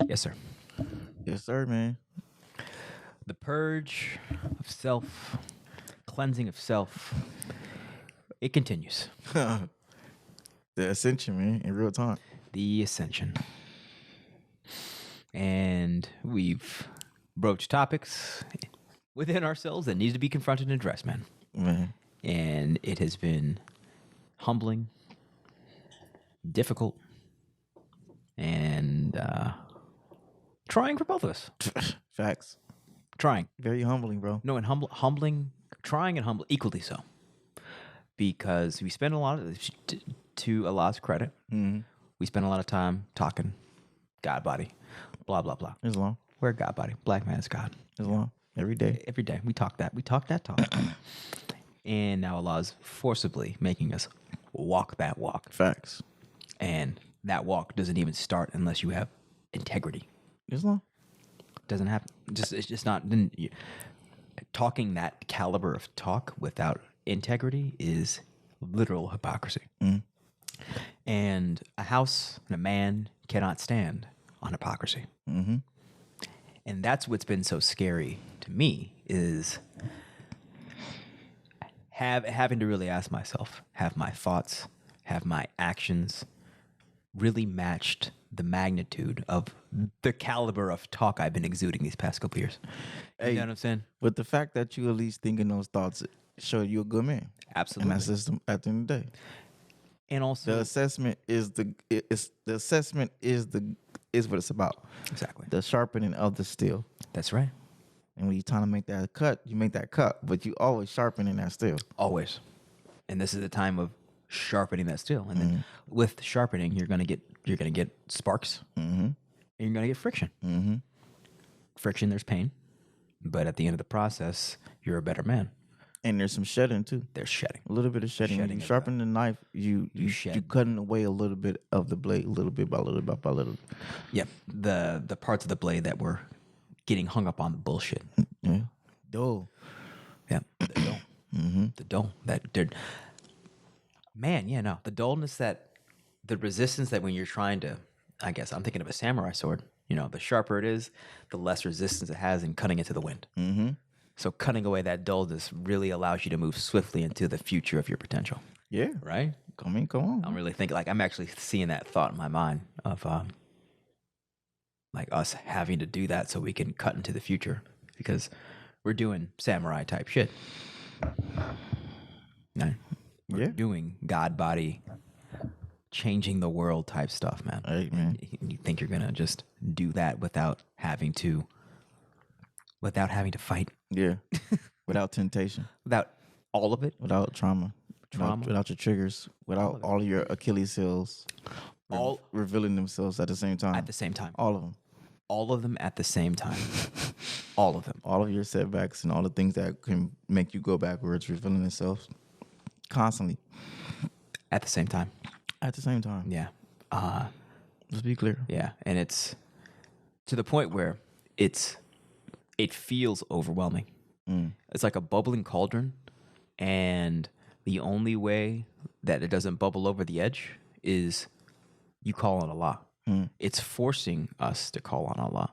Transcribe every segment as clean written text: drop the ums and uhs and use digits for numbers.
Yes, sir. Yes, sir, man. The purge of self, cleansing of self, it continues. The ascension, man, in real time. The ascension. And we've broached topics within ourselves that need to be confronted and addressed, man. Man. And it has been humbling, difficult, and trying for both of us. Facts. Trying. Very humbling, bro. No, and humbling, trying and humble, equally so. Because we spend a lot of, to Allah's credit, we spend a lot of time talking God body, blah, blah, blah. Islam. We're God body. Black man is God. Islam. Every day. Every day. We talk that. We talk that talk. And now Allah is forcibly making us walk that walk. Facts. And that walk doesn't even start unless you have integrity. Islam. Doesn't happen. It's just not. Talking that caliber of talk without integrity is literal hypocrisy. And a house and a man cannot stand on hypocrisy. And that's what's been so scary to me is having to really ask myself, have my thoughts, have my actions really matched the magnitude of the caliber of talk I've been exuding these past couple years. You know what I'm saying? But the fact that you at least thinking those thoughts show you a good man. Absolutely. And that's just at the end of the day. And also The assessment is what it's about. Exactly. The sharpening of the steel. That's right. And when you're trying to make that cut, you make that cut, but you always sharpening that steel. Always. And this is the time of sharpening that steel. And then with sharpening, you're gonna get sparks. And you're gonna get friction. Friction, there's pain. But at the end of the process, you're a better man. And there's some shedding too. There's shedding. A little bit of shedding. When you sharpen the knife, you shed. you cutting away a little bit of the blade, little bit by little bit by little. Yep. The parts of the blade that were getting hung up on the bullshit. Yeah. Dull. Yeah. The dull. The dull. The dullness the resistance that when you're trying to, I guess I'm thinking of a samurai sword. You know, the sharper it is, the less resistance it has in cutting into the wind. So cutting away that dullness really allows you to move swiftly into the future of your potential. Yeah. Right? Come on. I'm really thinking, I'm actually seeing that thought in my mind of us having to do that so we can cut into the future because we're doing samurai type shit. No, we're doing God body, changing the world type stuff, man. Hey, man. And you think you're gonna just do that without having to fight? Yeah. Without temptation. Without all of it? Without trauma. Without your triggers. Without all of your Achilles heels. All revealing themselves at the same time. At the same time. All of them. All of them at the same time. All of them. All of your setbacks and all the things that can make you go backwards, revealing themselves constantly. At the same time. At the same time. Yeah. Let's be clear. Yeah. And it's to the point where it feels overwhelming. It's like a bubbling cauldron, and the only way that it doesn't bubble over the edge is you call on Allah. It's forcing us to call on Allah.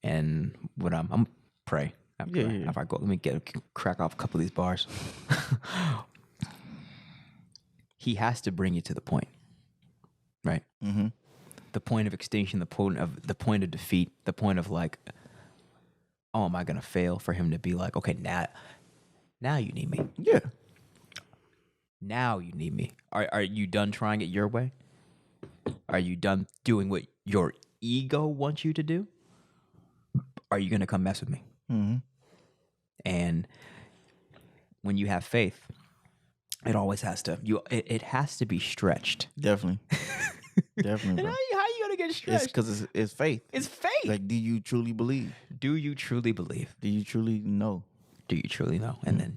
And when I'm pray. If I go, let me crack off a couple of these bars. He has to bring you to the point, right? The point of extinction, the point of defeat, the point of like, oh, am I gonna fail? For him to be like, okay, now you need me. Yeah. Now you need me. Are you done trying it your way? Are you done doing what your ego wants you to do? Are you gonna come mess with me? And when you have faith, it always has to. It has to be stretched. Definitely. Definitely. Bro. How you gonna get stretched? It's because it's faith. It's faith. Like, do you truly believe? Do you truly believe? Do you truly know? Do you truly know? And then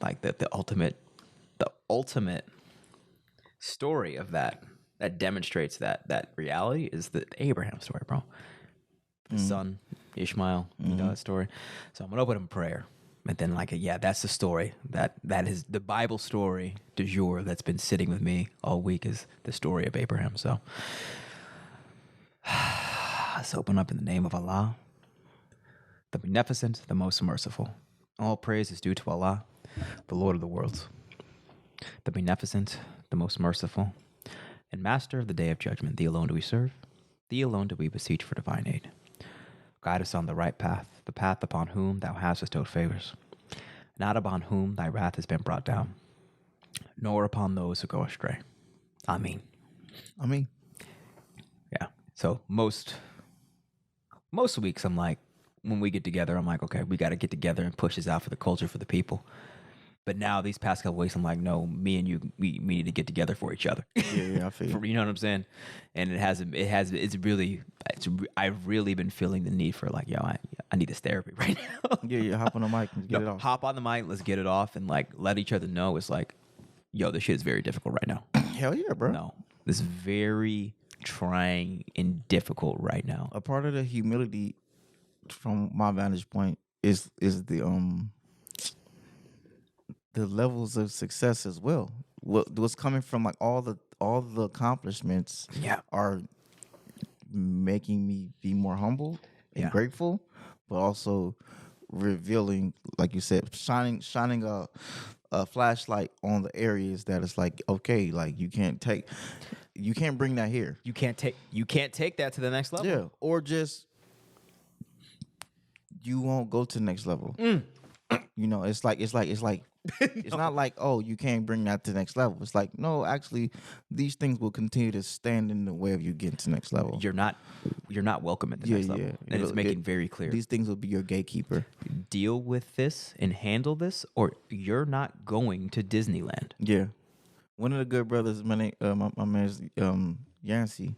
like the ultimate story of that demonstrates that reality is the Abraham story, bro. The son, Ishmael, that story. So I'm gonna open in prayer. And then that's the story. That is the Bible story du jour that's been sitting with me all week is the story of Abraham. So Let's open up in the name of Allah, the Beneficent, the Most Merciful. All praise is due to Allah, the Lord of the worlds, the Beneficent, the Most Merciful, and Master of the Day of Judgment. Thee alone do we serve. Thee alone do we beseech for divine aid. Guide us on the right path, the path upon whom thou hast bestowed favors, not upon whom thy wrath has been brought down, nor upon those who go astray. Amen. Yeah. So most weeks I'm like, when we get together, I'm like, okay, we got to get together and push this out for the culture, for the people. But now these past couple weeks, I'm like, no, me and you, we need to get together for each other. Yeah, I feel You know what I'm saying? And I've really been feeling the need for like, yo, I need this therapy right now. Yeah, hop on the mic and get it off. Hop on the mic, let's get it off, and like let each other know it's like, yo, this shit is very difficult right now. Hell yeah, bro. No, this is very trying and difficult right now. A part of the humility, from my vantage point, is the levels of success as well. What's coming from like all the accomplishments are making me be more humble and grateful, but also revealing, like you said, shining a flashlight on the areas that it's like, okay, like you can't bring that here. You can't take that to the next level. Yeah, or just you won't go to the next level. You know, it's like it's not like, oh, you can't bring that to the next level. It's like, no, actually, these things will continue to stand in the way of you getting to the next level. You're not welcome at the next level. And it's making very clear. These things will be your gatekeeper. Deal with this and handle this, or you're not going to Disneyland. Yeah. One of the good brothers, my man's Yancey.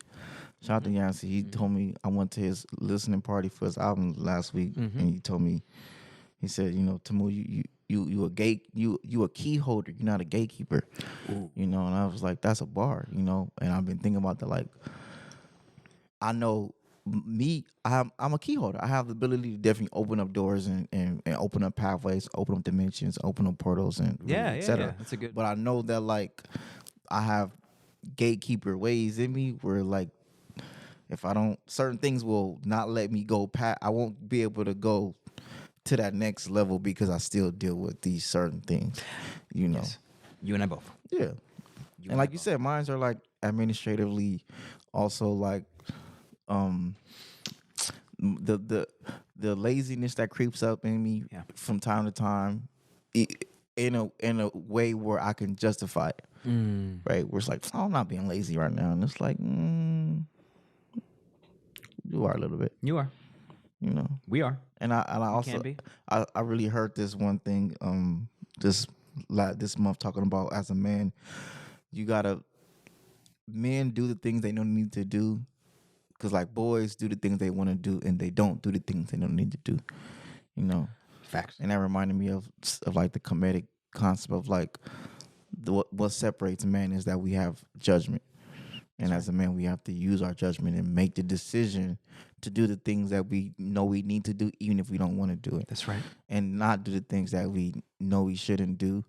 Shout out to Yancey. He told me, I went to his listening party for his album last week, and he told me, he said, you know, Temu, you a key holder. You're not a gatekeeper. Ooh. You know, and I was like, that's a bar, you know. And I've been thinking about that. Like, I know me, I'm a key holder. I have the ability to definitely open up doors and open up pathways, open up dimensions, open up portals, and et cetera. Yeah, that's a good. But I know that like I have gatekeeper ways in me where like if I don't, certain things will not let me go past. I won't be able to go to that next level because I still deal with these certain things, you know. Yes. You and I both. Yeah. And like you said, mines are like administratively also like the laziness that creeps up in me from time to time in a way where I can justify it. Right? Where it's like, oh, I'm not being lazy right now. And it's like, you are a little bit. You are. You know. We are. And I also I really heard this one thing this month talking about, as a man, men do the things they don't need to do, because like boys do the things they want to do and they don't do the things they don't need to do, you know. Facts. And that reminded me of like the comedic concept of like what separates men is that we have judgment. And as a man, we have to use our judgment and make the decision to do the things that we know we need to do, even if we don't want to do it. That's right. And not do the things that we know we shouldn't do,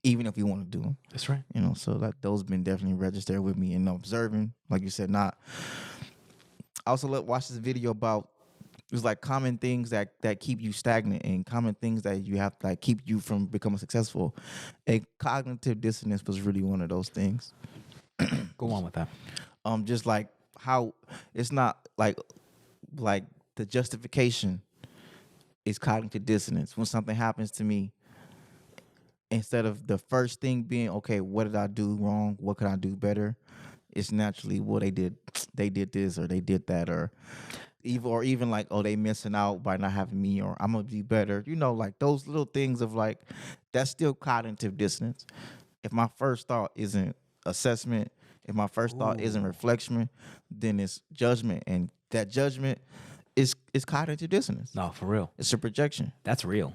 even if we want to do them. That's right. You know, so like those been definitely registered with me and observing, like you said, not. I also watch this video about, it's like common things that keep you stagnant and common things that you have to like keep you from becoming successful. And cognitive dissonance was really one of those things. Go on with that. Just like how it's not like the justification is cognitive dissonance. When something happens to me, instead of the first thing being, okay, what did I do wrong? What could I do better? It's naturally, well, they did this or they did that, or even like, oh, they missing out by not having me, or I'm gonna be better. You know, like those little things of like, that's still cognitive dissonance. If my first thought isn't assessment, if my first thought isn't reflection, then it's judgment, and that judgment is cognitive dissonance. No, for real, it's a projection. That's real.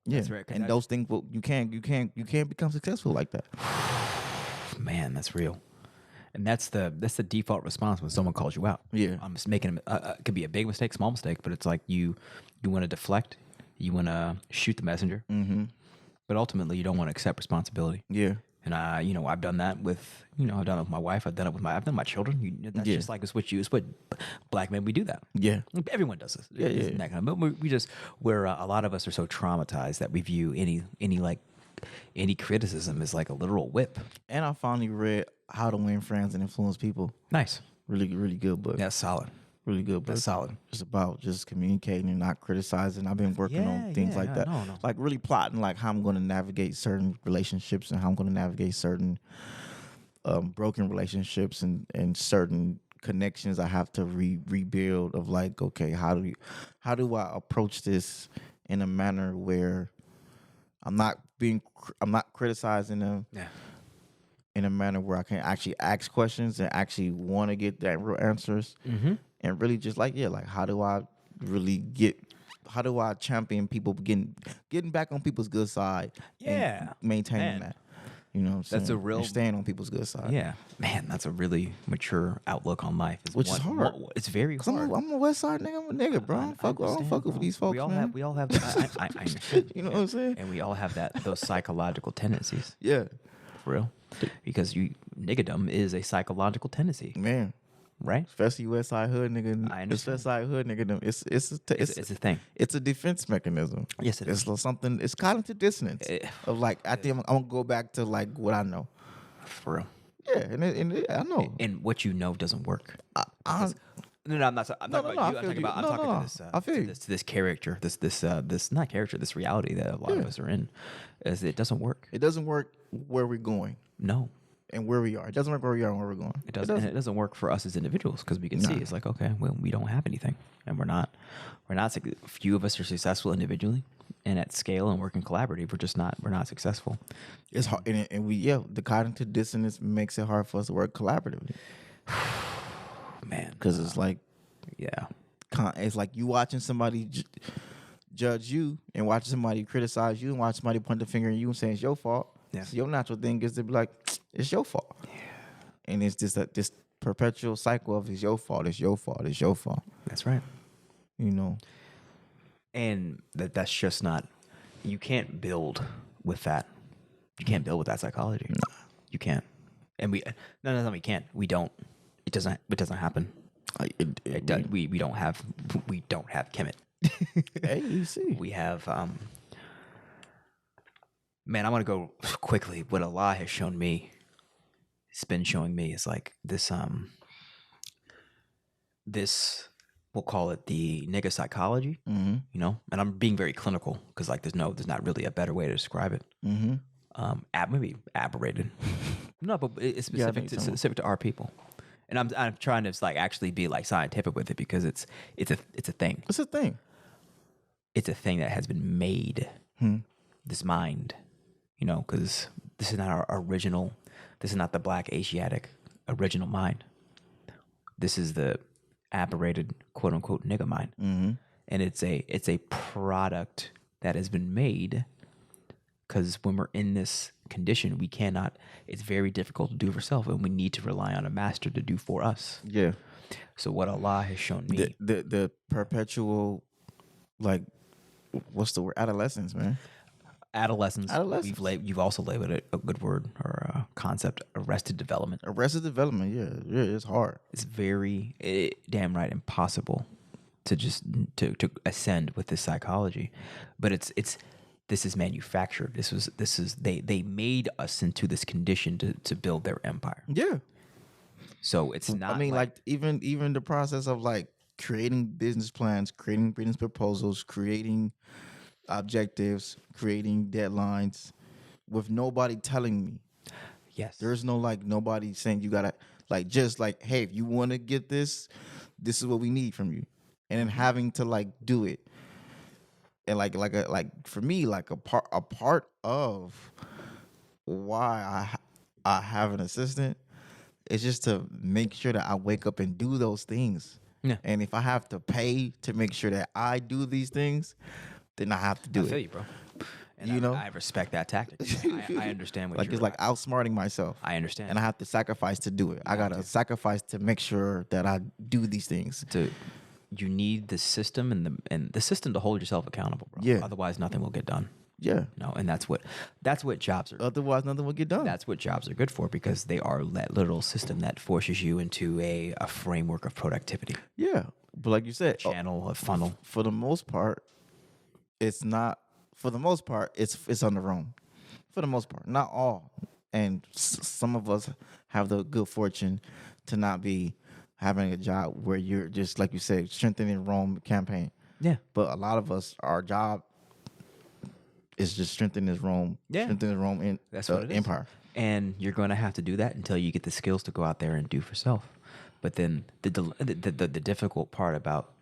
Yeah, that's right. And those things, you can't become successful like that. Man, that's real, and that's the default response when someone calls you out. Yeah, I'm just making it could be a big mistake, small mistake, but it's like you want to deflect, you want to shoot the messenger, but ultimately you don't want to accept responsibility. Yeah. And I've done that with, I've done it with my wife. I've done it with my children. That's just like it's what black men, we do that. Yeah. Everyone does this. Yeah, yeah. That kind of, but we're a lot of us are so traumatized that we view any criticism as like a literal whip. And I finally read How to Win Friends and Influence People. Nice. Really, really good book. That's solid. Really good book. That's solid. It's about just communicating and not criticizing. I've been working on things like that. No. Like really plotting like how I'm going to navigate certain relationships and how I'm going to navigate certain broken relationships and certain connections I have to rebuild of like, okay, how do I approach this in a manner where I'm not criticizing them. Yeah. In a manner where I can actually ask questions and actually want to get that real answers. Mm-hmm. And really just like, how do I champion people getting back on people's good side? Yeah. And maintaining that. You know what I'm saying? That's a real... And staying on people's good side. Yeah. Man, that's a really mature outlook on life. Which is hard. It's very hard. I'm a West Side nigga. I'm a nigga, bro. I don't fuck with these folks, man. We all have I understand. You know what I'm saying? And we all have those psychological tendencies. Yeah. For real. Because niggadom is a psychological tendency. Man. Right? Especially West Side Hood nigga. I understand. West Side Hood nigga. It's a thing. It's a defense mechanism. Yes, it is. It's something. It's cognitive dissonance of like I think I'm gonna go back to like what I know. For real. Yeah, and I know. And what you know doesn't work. I'm not talking about you. I'm talking about to this character, this not character, this reality that a lot of us are in. Is it doesn't work. It doesn't work where we're going. No. And where we are. It doesn't work where we are and where we're going. It doesn't. And it doesn't work for us as individuals because we can see it's like, okay, well, we don't have anything, and we're not. Few of us are successful individually, and at scale and working collaborative, we're not successful. It's hard, and the cognitive dissonance makes it hard for us to work collaboratively. Man, because it's like, it's like you watching somebody judge you and watching somebody criticize you and watching somebody point the finger at you and saying it's your fault. Yeah. So your natural thing is to be like, it's your fault. Yeah. And it's just this perpetual cycle of it's your fault, it's your fault, it's your fault. That's right. You know. And that's just not, you can't build with that. You can't build with that psychology. No. You can't. And we can't. We don't. It doesn't happen. We don't have Kemet. Hey, you see. We have man, I want to go quickly. What Allah has shown me, it's been showing me is like this we'll call it the nigga psychology, and I'm being very clinical because like there's not really a better way to describe it. Maybe aberrated. No, but it's specific to our people. And I'm trying to like actually be like scientific with it because it's a thing. It's a thing. It's a thing that has been made. This mind, because this is not our original. This is not the Black Asiatic original mind. This is the aberrated quote unquote nigga mind, and it's a product that has been made. Because when we're in this condition, we cannot. It's very difficult to do for self, and we need to rely on a master to do for us. Yeah. So what Allah has shown me, the perpetual, like, what's the word? Adolescence, man. Adolescence. You've also labeled it a good word or a concept. Arrested development. Arrested development. Yeah, it's hard. It's very damn right impossible to just to ascend with this psychology, but it's. This is manufactured. They made us into this condition to build their empire. Yeah. So it's not. I mean, like even the process of like creating business plans, creating business proposals, creating objectives, creating deadlines, with nobody telling me. Yes. There's no like nobody saying you gotta like just like, hey, if you want to get this is what we need from you, and then having to like do it. And like for me, like a part of why I have an assistant is just to make sure that I wake up and do those things. Yeah. And if I have to pay to make sure that I do these things, then I have to do it. I feel you, bro. And I respect that tactic. I understand what like you're it's like outsmarting myself. I understand. And I have to sacrifice to do it. I gotta sacrifice to make sure that I do these things. You need the system and the system to hold yourself accountable, bro. Yeah. Otherwise, nothing will get done. Yeah. No, and that's what jobs are. Otherwise, nothing will get done. That's what jobs are good for, because they are that literal system that forces you into a framework of productivity. Yeah, but like you said, Channel, a funnel. For the most part, it's not. For the most part, it's on the wrong. For the most part, not all. And some of us have the good fortune to not be having a job where you're just, like you said, strengthening Rome campaign. Yeah. But a lot of us, our job is just strengthening Rome. Yeah. Strengthening Rome in That's what it is. empire. And you're going to have to do that until you get the skills to go out there and do for self. But then the difficult part about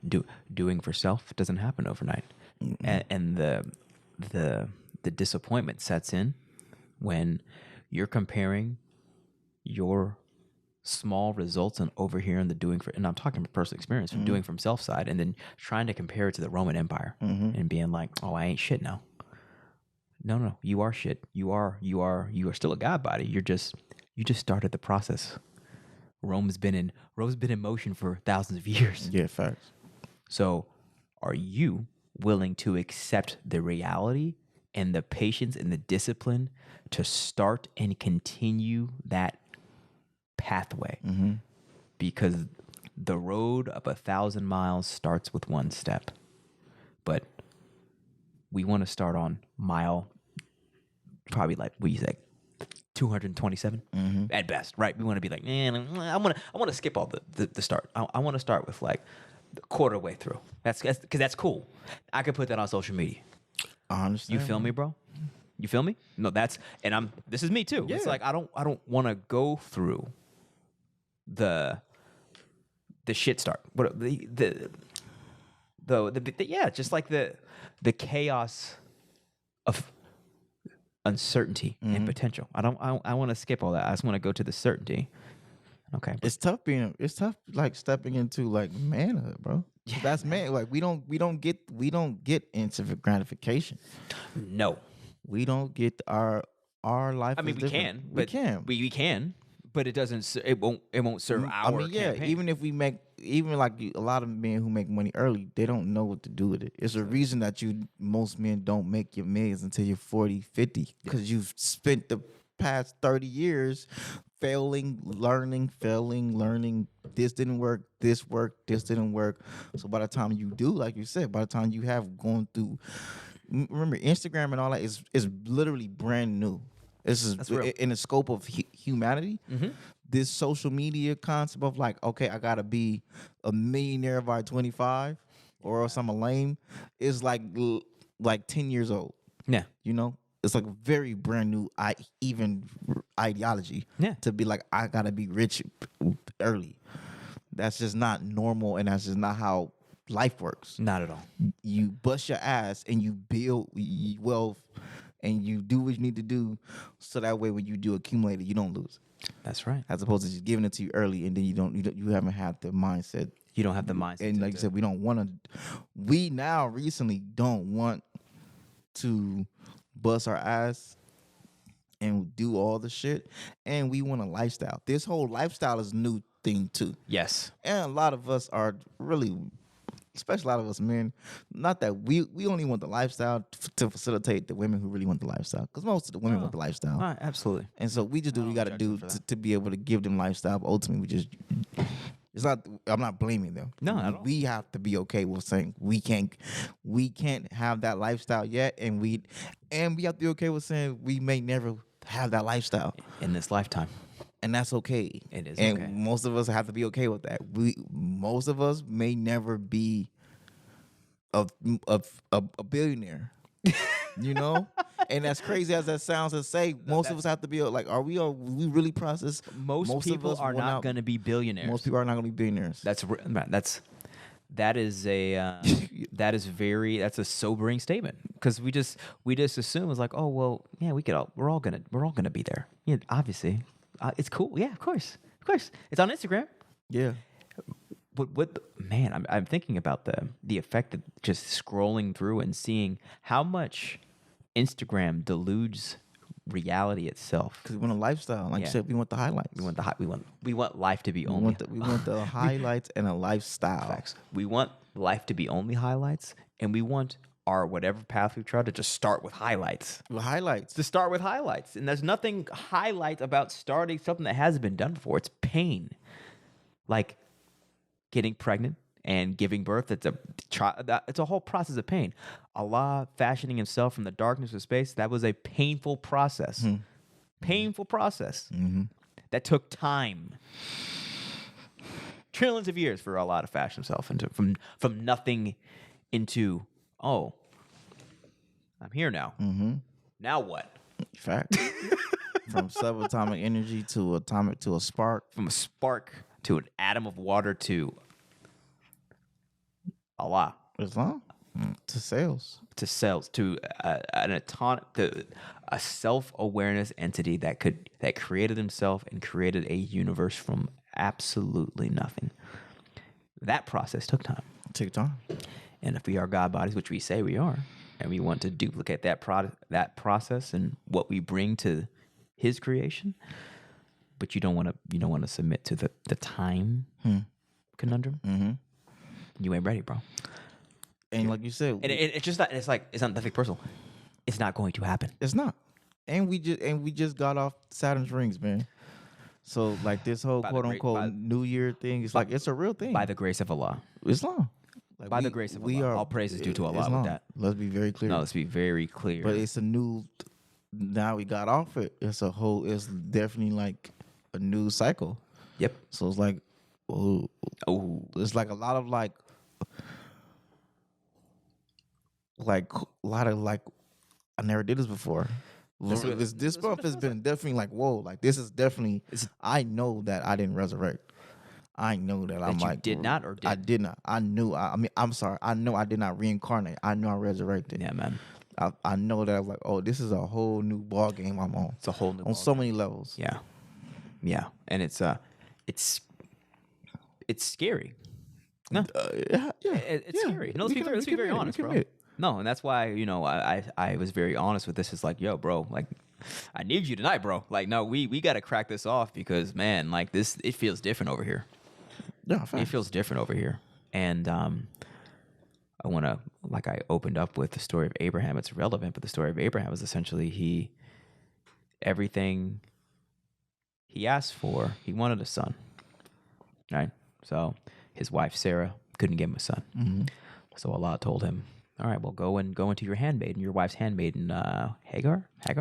doing for self doesn't happen overnight. And the disappointment sets in when you're comparing your small results and over here in the doing for, and I'm talking from personal experience, from doing from self side, and then trying to compare it to the Roman Empire and being like, oh, I ain't shit now. No, you are shit. You are still a god body. You just started the process. Rome's been in motion for thousands of years. Yeah, facts. So, are you willing to accept the reality and the patience and the discipline to start and continue that pathway? Because the road up 1,000 miles starts with one step. But we want to start on mile, probably like, what do you say, 227 at best, right? We want to be like, man, I want to skip all the start. I want to start with like the quarter way through. That's because that's cool. I could put that on social media. I understand. You feel me, bro? You feel me? No, this is me too. Yeah. It's like I don't want to go through the shit start. What just like the chaos of uncertainty and potential. I want to skip all that. I just want to go to the certainty. Okay. It's tough like stepping into like manhood, bro. Yeah, that's man. Like we don't get instant gratification. No. We don't get our life. I mean, we can, but we can, but it doesn't. It won't serve our. Campaign. Even if we make, even like a lot of men who make money early, they don't know what to do with it. It's a reason that most men don't make your millions until you're 40, 50, because you've spent the past 30 years failing, learning. This didn't work. This worked. This didn't work. So by the time you do, like you said, by the time you have gone through. Remember, Instagram and all that is literally brand new. This is in the scope of humanity. This social media concept of like, okay, I gotta be a millionaire by 25, or else I'm a lame, is like 10 years old. Yeah, you know, it's like a very brand new ideology. Yeah, to be like, I gotta be rich early. That's just not normal, and that's just not how life works. Not at all. You bust your ass and you build wealth and you do what you need to do, so that way when you do accumulate it, you don't lose. That's right. As opposed to just giving it to you early and then you haven't had the mindset. You don't have the mindset. And like you said, we now recently don't want to bust our ass and do all the shit, and we want a lifestyle. This whole lifestyle is a new thing too. Yes. And a lot of us are really, especially a lot of us men, not that we only want the lifestyle to facilitate the women who really want the lifestyle, because most of the women want the lifestyle. Absolutely. And so we just do what we got to do to be able to give them lifestyle. But ultimately, I'm not blaming them. No, at all. We have to be okay with saying we can't have that lifestyle yet, and we have to be okay with saying we may never have that lifestyle in this lifetime. And that's okay. It is and okay. Most of us have to be okay with that. Most of us may never be a billionaire, you know? And as crazy as that sounds to say, most of us have to be like, are we really process? Most people are not going to be billionaires. Most people are not going to be billionaires. That's a sobering statement, because we just assume it's like, oh well, yeah, we're all gonna be there. Yeah, obviously. It's cool. Yeah, of course. It's on Instagram. Yeah. But I'm thinking about the effect of just scrolling through and seeing how much Instagram deludes reality itself. Because we want a lifestyle. Like you said, we want the highlights. We want life to be only. We want the highlights and a lifestyle. Facts. We want life to be only highlights, and we want our whatever path we've tried to just start with highlights. Highlights. To start with highlights. And there's nothing highlight about starting something that hasn't been done before. It's pain. Like getting pregnant and giving birth. It's a whole process of pain. Allah fashioning himself from the darkness of space, that was a painful process. Painful process. That took time. Trillions of years for Allah to fashion himself into from nothing into, oh, I'm here now. Now what? Fact. From subatomic energy to atomic to a spark. From a spark to an atom of water to Allah. Islam. To cells. To cells. To a self-awareness entity that created himself and created a universe from absolutely nothing. That process took time. Took time. And if we are God bodies, which we say we are, and we want to duplicate that process and what we bring to His creation, but you don't want to submit to the time conundrum. You ain't ready, bro. And like you said, and it's just not. It's not nothing personal. It's not going to happen. It's not. And we just got off Saturn's rings, man. So like this whole quote unquote New Year thing, it's like it's a real thing. By the grace of Allah. Islam. Like by the grace of Allah. All praise is due to Allah Islam. with that. Let's be very clear. No, let's be very clear. But it's a new. Now we got off it. It's definitely like a new cycle. Yep. So it's like, it's like a lot of I never did this before. This month has been definitely like, whoa, like this is definitely. I know that I didn't resurrect. I know that I'm like did not or did? I did not. I knew. I'm sorry. I know I did not reincarnate. I know I resurrected. Yeah, man. I know that I was like, oh, this is a whole new ball game I'm on. It's a whole new on so many levels. Yeah, yeah, and it's scary. No, it's scary. No, let's be very honest, bro. No, and that's why I was very honest with this. It's like, yo, bro, like I need you tonight, bro. Like, no, we got to crack this off because man, like this, it feels different over here. Yeah, fact. It feels different over here, and I want to, like I opened up with the story of Abraham. It's relevant, but the story of Abraham is essentially everything he asked for, he wanted a son, right? So his wife Sarah couldn't give him a son. So Allah told him, all right, well, go into your handmaiden, your wife's handmaiden, Hagar? Is that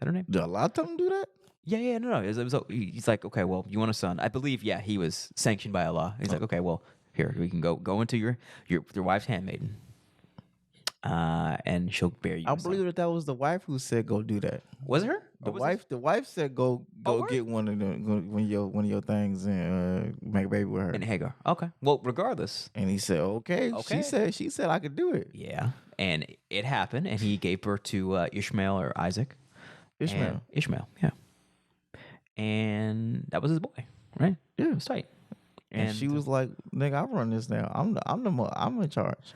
her name? Did Allah tell him to do that? Yeah, no. He's like, okay, well, you want a son. I believe, yeah, he was sanctioned by Allah. He's like, okay, well, here, we can go into your wife's handmaiden, and she'll bear you. I believe that was the wife who said go do that. Was it her? The wife said go get one of your things and make a baby with her. And Hagar. Okay. Well, regardless. And he said okay. She said I could do it. Yeah. And it happened, and he gave birth to Ishmael or Isaac. Ishmael. Yeah. And that was his boy, right? Yeah, it was tight. And she was like, "Nigga, I run this now. I'm in charge."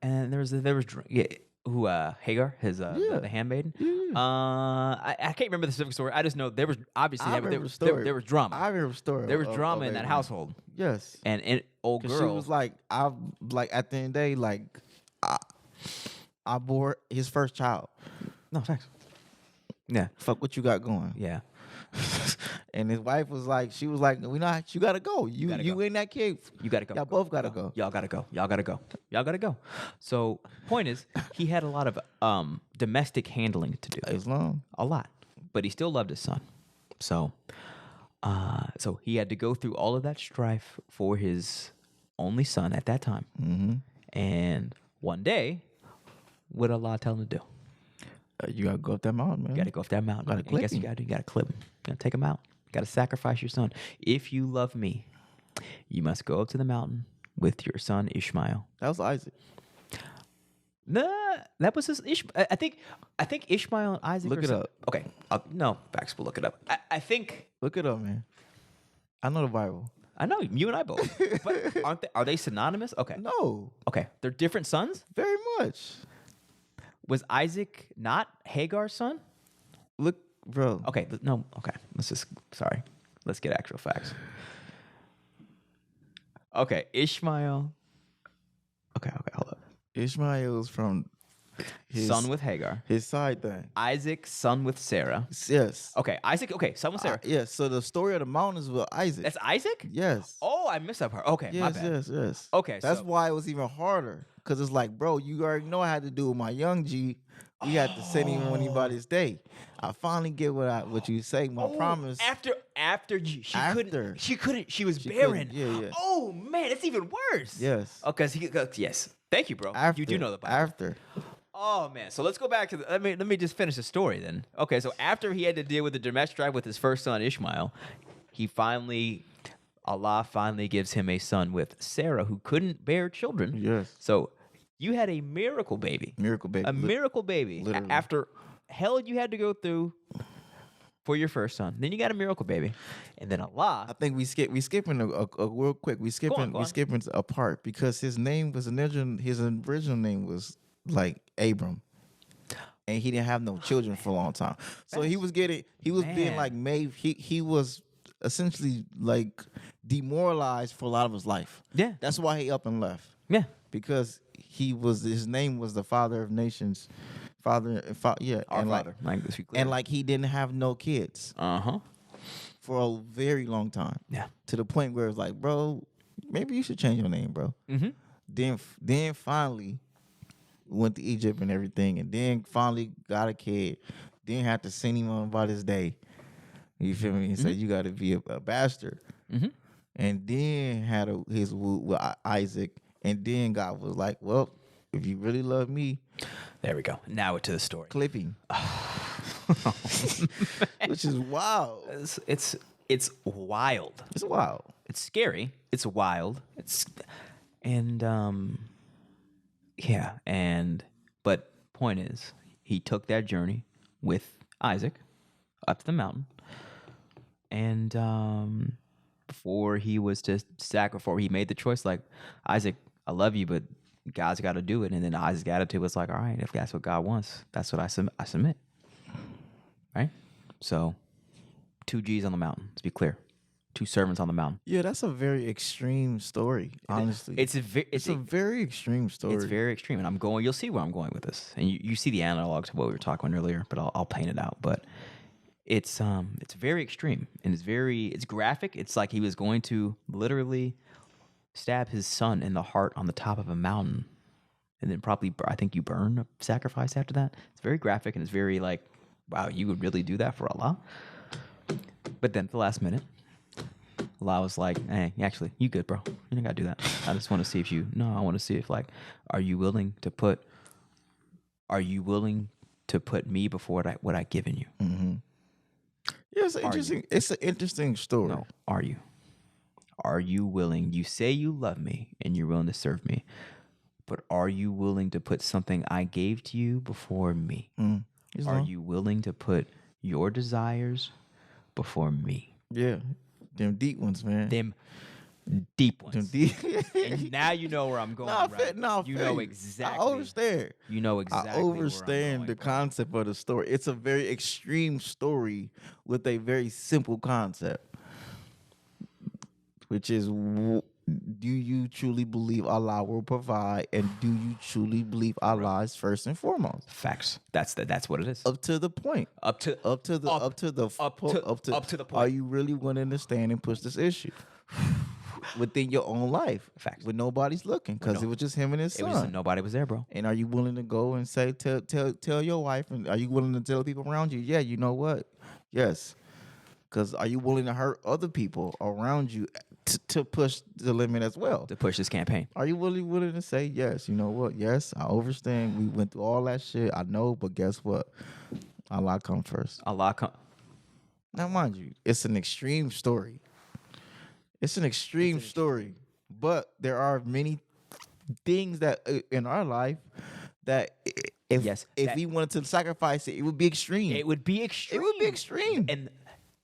And there was Hagar, his the handmaiden. Yeah. I can't remember the specific story. I just know there was obviously there was drama. I remember the story. There was drama in that household. Yes. And old girl. She was like, at the end of the day, like I bore his first child. No, thanks. Yeah. Fuck what you got going. Yeah. And his wife was like, you gotta go. You in that cave. You gotta go. Y'all both gotta go. Y'all gotta go. So point is, he had a lot of domestic handling to do. Islam. A lot. But he still loved his son. So he had to go through all of that strife for his only son at that time. Mm-hmm. And one day, what did Allah tell him to do? You gotta go up that mountain, man. You gotta go up that mountain. Gotta clip him. You gotta clip him. You gotta take him out. You gotta sacrifice your son. If you love me, you must go up to the mountain with your son Ishmael. That was Isaac. Nah, that was his Ishmael. I think Ishmael and Isaac. Look it up. Okay, no, facts. We'll look it up. I think. Look it up, man. I know the Bible. I know you and I both. But are they synonymous? Okay. No. Okay, they're different sons. Very much. Was Isaac not Hagar's son? Look, bro. Okay, no. Okay, let's get actual facts. Okay, Ishmael. Okay, hold up. Ishmael is from son with Hagar. His side thing. Isaac, son with Sarah. Yes. Okay, Isaac. Okay, son with Sarah. Yes. So the story of the mountain is with Isaac. That's Isaac? Yes. Oh, I missed that part. Okay, my bad. Yes. Okay, That's so- why it was even harder. Because it's like, bro, you already know I had to do with my young G. We had to send him on anybody's day. I finally get what you say. My promise. She couldn't. She was barren. Yeah. Oh man, it's even worse. Yes. Okay. Yes. Thank you, bro. You do know the Bible. After. Oh man. So let's go back to let me just finish the story then. Okay. So after he had to deal with the domestic strife with his first son Ishmael, Allah finally gives him a son with Sarah who couldn't bear children. Yes. So you had a miracle baby. Miracle baby. A miracle baby. Literally. After hell you had to go through for your first son. Then you got a miracle baby. And then Allah. I think we skipping a real quick. We skipping a part because his original name was like Abram. And he didn't have no children for a long time. So he was being like made he was essentially like demoralized for a lot of his life. Yeah. That's why he up and left. Yeah. Because his name was the father of nations. Our and father. Like he didn't have no kids. Uh-huh. For a very long time. Yeah. To the point where it's like, bro, maybe you should change your name, bro. Mm-hmm. Then finally went to Egypt and everything, and then finally got a kid. Then had to send him on about his day. You feel me? He said you got to be a bastard. Mm-hmm. And then had his woo with Isaac, and then God was like, well, if you really love me, there we go. Now to the story. Clipping. Which is wild. It's wild. It's wild. It's scary. It's wild. But point is, he took that journey with Isaac up to the mountain, and before he was to sacrifice, he made the choice like, Isaac, I love you, but God's got to do it. And then Isaac's attitude was like, all right, if that's what God wants, that's what I submit. Right? So 2 G's on the mountain, let's be clear. 2 servants on the mountain. Yeah, that's a very extreme story, honestly. It's a very extreme story. It's very extreme. And you'll see where I'm going with this. And you see the analog to what we were talking about earlier, but I'll paint it out. But it's very extreme, and it's graphic. It's like he was going to literally stab his son in the heart on the top of a mountain, and then probably, I think, you burn a sacrifice after that. It's very graphic, and it's very like, wow, you would really do that for Allah? But then at the last minute, Allah was like, hey, actually, you good, bro. You don't got to do that. I just want to see I want to see if, like, are you willing to put me before what I've given you? Mm-hmm. Yeah, it's an interesting story. No, are you? Are you willing? You say you love me and you're willing to serve me, but are you willing to put something I gave to you before me? Are you willing to put your desires before me? Yeah, them deep ones, man. Them deep ones. Them deep. And now you know where I'm going. You know exactly. I understand. You know exactly. I understand the concept of the story. It's a very extreme story with a very simple concept, which is, do you truly believe Allah will provide, and do you truly believe Allah is first and foremost? Facts. That's what it is. Up to the point. Up to the point. Are you really willing to stand and push this issue within your own life? Facts. When nobody's looking, because it was just him and his son. Nobody was there, bro. And are you willing to go and say, tell your wife, and are you willing to tell people around you? Yeah, you know what? Yes. Because are you willing to hurt other people around you to push the limit as well? To push this campaign. Are you really willing to say, yes, you know what? Yes, I understand. We went through all that shit. I know, but guess what? Allah come first. Now, mind you, it's an extreme story. It's an extreme story. But there are many things that in our life that if we wanted to sacrifice it, it would be extreme. It would be extreme. And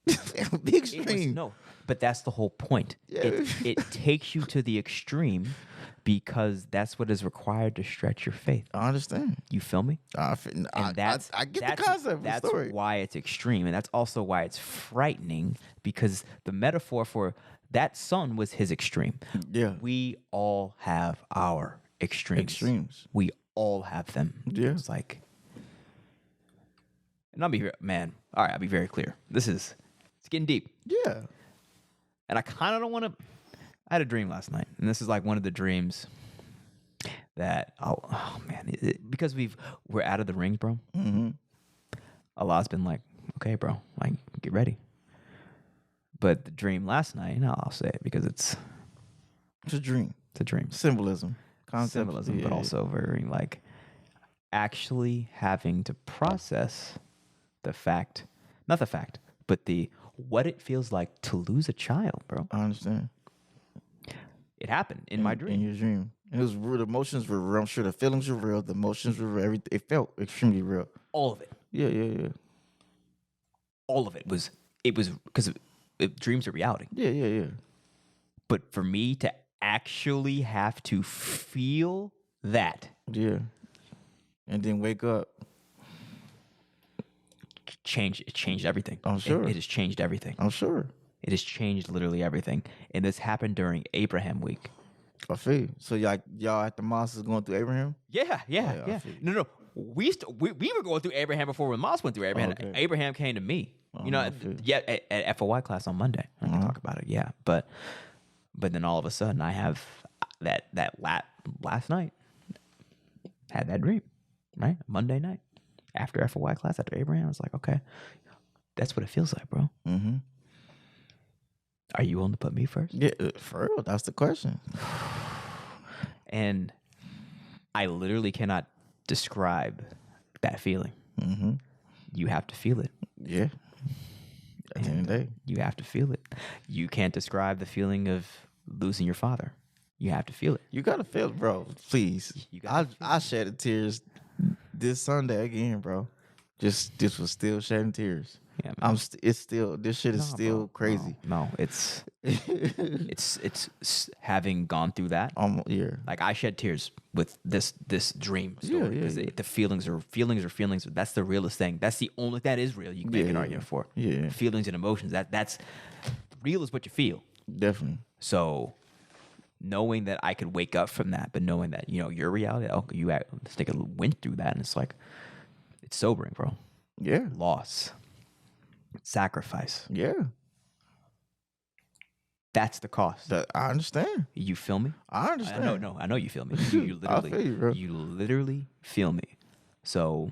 it would be extreme. But that's the whole point. Yeah. It takes you to the extreme because that's what is required to stretch your faith. I understand. You feel me? I get the concept of the story. That's why it's extreme, and that's also why it's frightening, because the metaphor for that son was his extreme. Yeah. We all have our extremes. Extremes. We all have them. Yeah. It's like, and I'll be, man, all right, I'll be very clear. It's getting deep. Yeah. And I kind of don't want to, I had a dream last night. And this is like one of the dreams that, oh man, because we're out of the ring, bro. Mm-hmm. Allah's been like, okay, bro, like, get ready. But the dream last night, and I'll say it because it's a dream. It's a dream. Symbolism. Concept. Symbolism, but also very like actually having to process the fact, not the fact, but what it feels like to lose a child, bro. I understand. It happened in my dream. In your dream. It was real. The emotions were real. I'm sure the feelings were real. The emotions were real. Everything. It felt extremely real. All of it. Yeah. All of it was because dreams are reality. Yeah. But for me to actually have to feel that. Yeah. And then wake up. It changed everything. I'm sure. It has changed everything. I'm sure. It has changed literally everything. And this happened during Abraham week. I feel you. So y'all at the mosque is going through Abraham? Yeah. I feel you. No. We were going through Abraham before when Moss went through Abraham. Okay. Abraham came to me. Oh, You know, I feel you. yeah, at FOI class on Monday. I can talk about it. Yeah, but then all of a sudden I have that last night had that dream, right? Monday night after FOI class after Abraham, I was like, okay, that's what it feels like, bro. Mm-hmm. Are you willing to put me first? Yeah, for real. That's the question. And I literally cannot describe that feeling. Mm-hmm. You have to feel it. Yeah. At the end of the day. You have to feel it. You can't describe the feeling of losing your father. You have to feel it. You gotta feel it, bro. Please. I shed tears this Sunday again, bro. This was still shedding tears. Yeah, man. It's still, this shit is still bro. crazy. No, it's having gone through that. Yeah. Like I shed tears with this dream story. Yeah. The feelings are feelings. That's the realest thing. That's the only that is real. You can make an argument for. Yeah. Feelings and emotions. That's real is what you feel. Definitely. So knowing that I could wake up from that, but knowing that your reality. Oh, this nigga went through that, and it's like it's sobering, bro. Yeah. Loss. Sacrifice. Yeah. That's the cost. I understand. You feel me? I understand. No, I know you feel me. You literally, I feel you, bro. You literally feel me. So,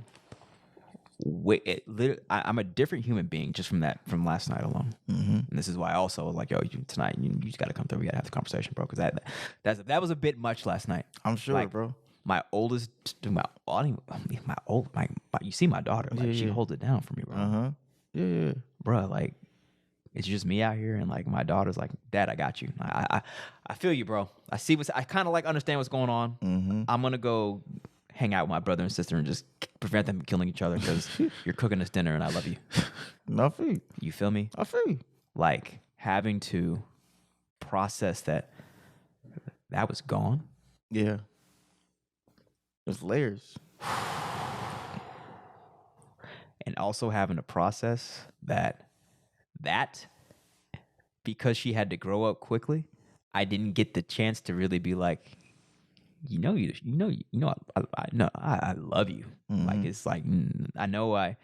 I'm a different human being just from last night alone. Mm-hmm. And this is why I also was like, yo, tonight you just got to come through. We got to have the conversation, bro, because that was a bit much last night. I'm sure, like, bro. My oldest, you see my daughter, like she holds it down for me, bro. Uh-huh. Yeah. Bro, like, it's just me out here, and like my daughter's like, Dad, I got you. I feel you, bro. I kind of like understand what's going on. Mm-hmm. I'm gonna go hang out with my brother and sister and just prevent them from killing each other because you're cooking us dinner and I love you. No, I feel you. You feel me? I feel you. Like having to process that was gone. Yeah. There's layers. And also having to process that because she had to grow up quickly, I didn't get the chance to really be like, I love you. Mm-hmm. Like it's like I know I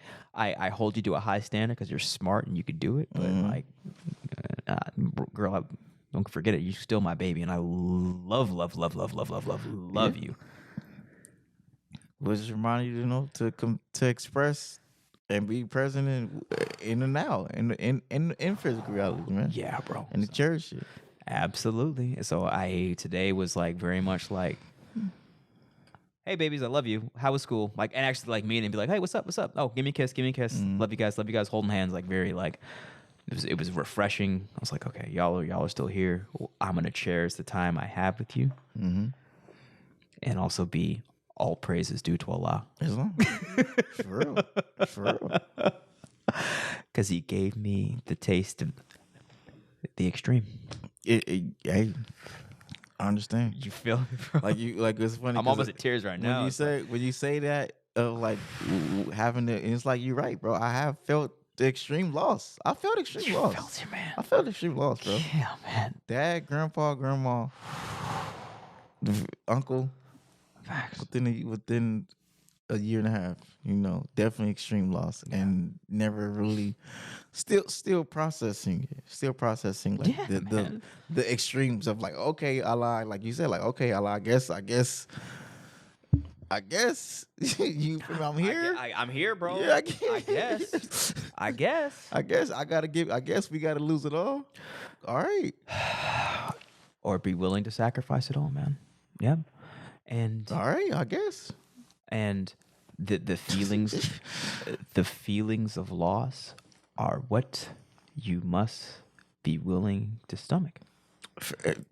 hold you to a high standard because you're smart and you could do it, but like, girl, don't forget it. You're still my baby, and I love you. Was reminding you, to express and be present in the now, in physical reality, man. Yeah, bro. And to cherish it. Absolutely. So today was like very much like, hey babies, I love you. How was school? Like, and actually like meeting and be like, hey, what's up? Oh, give me a kiss. Mm-hmm. Love you guys, holding hands. Like very like, it was refreshing. I was like, okay, y'all are still here. I'm gonna cherish the time I have with you, and also be all praises due to Allah. Islam. For real. Because He gave me the taste of the extreme. Hey, I understand. You feel me, bro? Like it's funny. I'm almost at tears right now. When you say that of like having to, and it's like you're right, bro. I have felt the extreme loss. I felt extreme loss. Felt it, man. I felt extreme loss, bro. Yeah, man. Dad, grandpa, grandma, uncle. Facts. within a year and a half. Definitely extreme loss, and never really, still processing it. Still processing like the extremes of like, okay, Allah, like you said, like, okay, Allah, I guess I'm here. I'm here, bro. Yeah, I guess. I guess we gotta lose it all. All right. Or be willing to sacrifice it all, man. Yep. And All right, I guess. And the feelings the feelings of loss are what you must be willing to stomach.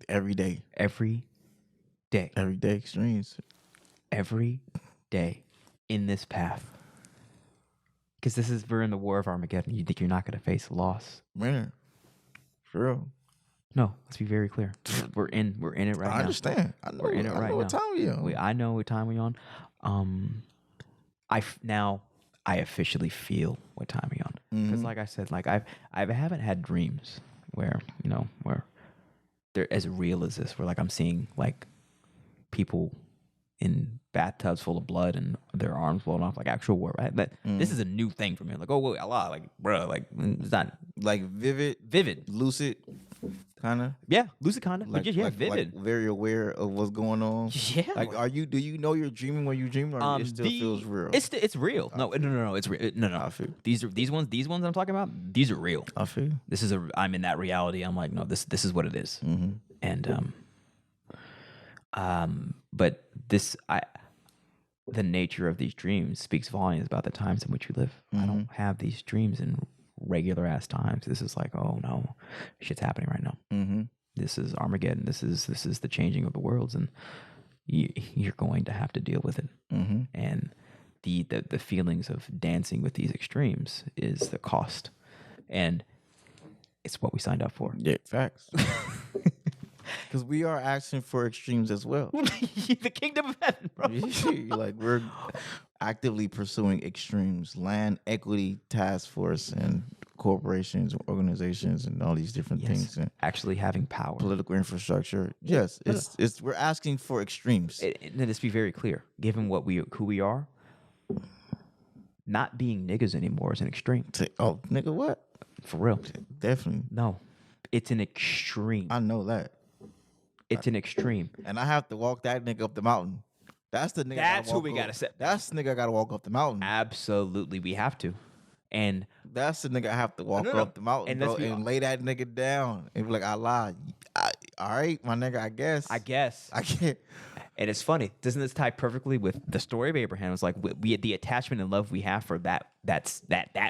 Every day. Every day. Everyday extremes. Every day in this path. Because we're in the war of Armageddon. You think you're not going to face loss. Man. For real. No, let's be very clear. We're in it right now. I understand. I know. We're in it right now. What time we on? I know what time we're on. I officially feel what time we're on. Because like I said, like I haven't had dreams where they're as real as this, where like I'm seeing like people in bathtubs full of blood and their arms blown off, like actual war. Right? This is a new thing for me. Like, oh wait, Allah, like bro, like it's not like vivid, lucid, kind of. Yeah, lucid kind of. Like, vivid. Like very aware of what's going on. Yeah. Like, do you know you're dreaming when you dream, or it still feels real? It's real. No, it's real. No. I feel. These ones I'm talking about. These are real. I feel. I'm in that reality. I'm like, no, this is what it is. Mm-hmm. And but the nature of these dreams speaks volumes about the times in which we live. Mm-hmm. I don't have these dreams in regular ass times. This is like, oh no, shit's happening right now. Mm-hmm. This is Armageddon. This is the changing of the worlds, and you're going to have to deal with it. Mm-hmm. And the feelings of dancing with these extremes is the cost, and it's what we signed up for. Yeah, facts. Because we are asking for extremes as well. The kingdom of heaven, bro. Like we're actively pursuing extremes, land equity task force, and corporations, organizations, and all these different things. And actually having power, political infrastructure. Yes, it's we're asking for extremes. Let's be very clear. Given who we are, not being niggas anymore is an extreme. Oh, nigga, what? For real? Definitely. No, it's an extreme. I know that. It's an extreme. And I have to walk that nigga up the mountain. That's the nigga. That's who we gotta set. That's the nigga I gotta walk up the mountain. Absolutely, we have to. And that's the nigga I have to walk up the mountain, bro, and lay that nigga down and be like, Allah, all right, my nigga, I guess. I can't. And it's funny. Doesn't this tie perfectly with the story of Abraham? It's like we the attachment and love we have for that's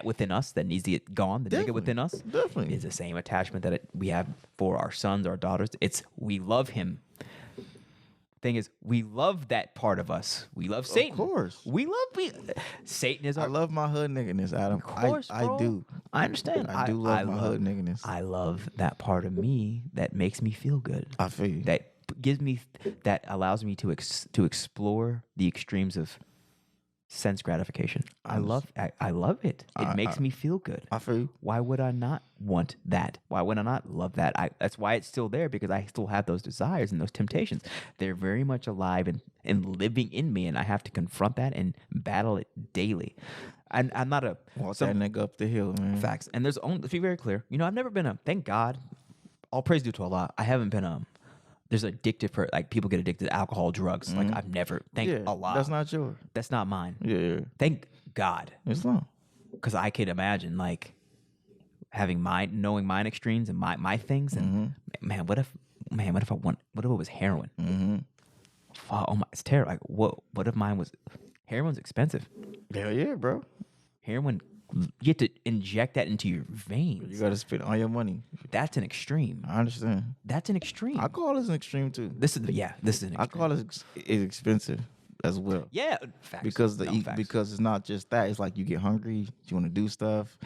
within us that needs to get gone. The nigga within us definitely is the same attachment that we have for our sons, our daughters. It's we love him. Thing is, we love that part of us. We love Satan. Of course. Satan is our... I love my hood nigginess, Adam. Of course, I do. I understand. I do love my hood nigginess. I love that part of me that makes me feel good. I feel you. That allows me to explore the extremes of sense gratification. I love it. It makes me feel good. I feel you. Why would I not want that? Why would I not love that? That's why it's still there, because I still have those desires and those temptations. They're very much alive and living in me, and I have to confront that and battle it daily. I'm not a... Walk that nigga up the hill, man. Facts. And let's be very clear. I've never been thank God, all praise due to Allah, I haven't been there's addictive like people get addicted to alcohol, drugs. Like I've never, thank Allah. That's not yours. That's not mine. Yeah. Thank God. It's not. Because I could imagine like knowing mine extremes and my things. And what if it was heroin? Mm-hmm. Oh my, it's terrible. Like what if mine was, heroin's expensive. Hell yeah, bro. Heroin, you have to inject that into your veins. You got to spend all your money. That's an extreme. I understand. That's an extreme. I call this an extreme too. This is an extreme. I call it expensive as well. Yeah, facts. Because because it's not just that. It's like you get hungry, you want to do stuff,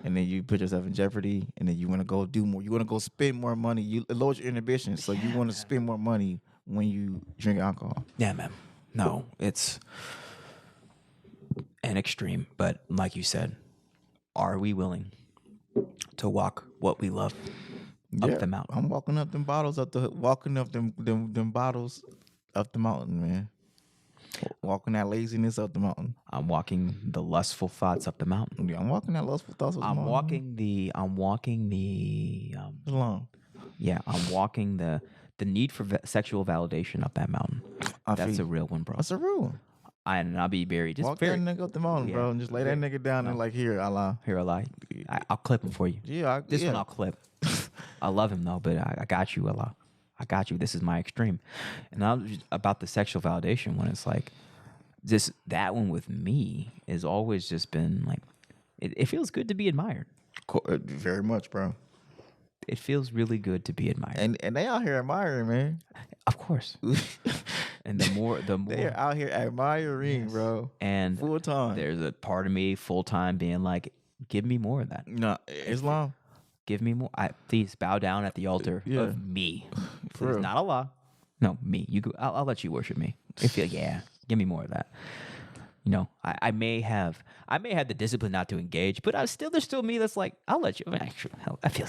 and then you put yourself in jeopardy, and then you want to go do more. You want to go spend more money. It lowers your inhibitions, so you want to spend more money when you drink alcohol. Yeah, man. No, it's an extreme. But like you said, are we willing to walk what we love up the mountain? I'm walking up them bottles them bottles up the mountain, man. Walking that laziness up the mountain. I'm walking the lustful thoughts up the mountain. Yeah, I'm walking that lustful thoughts up the mountain. I'm walking the long. Yeah, I'm walking the need for sexual validation up that mountain. That's a real one, bro. That's a real one. And I'll be very just walk very, that nigga up the mountain, bro, and just lay that nigga down and like, here, Allah. Here, Allah. I'll clip him for you. Yeah, this one I'll clip. I love him though, but I got you, Allah. I got you. This is my extreme. And about the sexual validation one, it's like just that one with me has always just been like, it feels good to be admired. Very much, bro. It feels really good to be admired. And they out here admiring, man. Of course. And the more they're out here admiring, yes. Bro. And full time. There's a part of me full time being like, give me more of that. No, Islam. Give me more. Please bow down at the altar of me. Please, not Allah. No, me. You go. I'll let you worship me. Yeah, give me more of that. You know, I may have the discipline not to engage, but there's still me that's like, I'll let you. Actually, I feel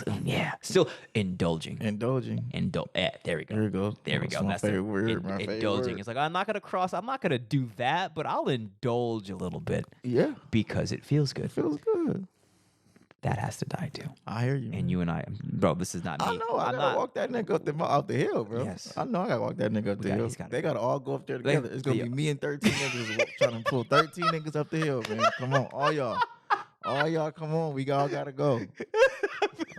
still indulging. There we go. There we go. There we go. That's my favorite word. My favorite indulging. Word. It's like I'm not gonna do that, but I'll indulge a little bit. Yeah, because it feels good. It feels good. That has to die too. I hear you. And you and I, bro, this is not me. I know. I gotta walk that nigga up the hill, bro. Yes. I know I gotta walk that nigga up the hill. They gotta all go up there together. It's gonna be me and 13 niggas trying to pull 13 niggas up the hill, man. Come on, all y'all, come on. We all gotta go.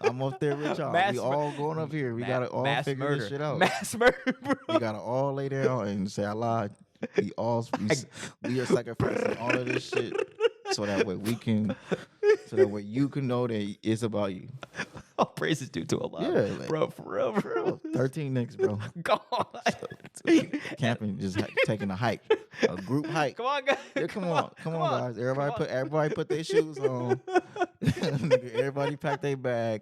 I'm up there with y'all. We all going up here. We gotta all figure this shit out. Mass murder, bro. We gotta all lay down and say, Allah, we are sacrificing all of this shit. So that way you can know that it's about you. All praises due to Allah. Yeah, like, bro, for real. 13 niggas, bro. God. Camping, just taking a hike, a group hike. Come on, guys. Yeah, come on, guys. Everybody put their shoes on. Everybody pack their bag.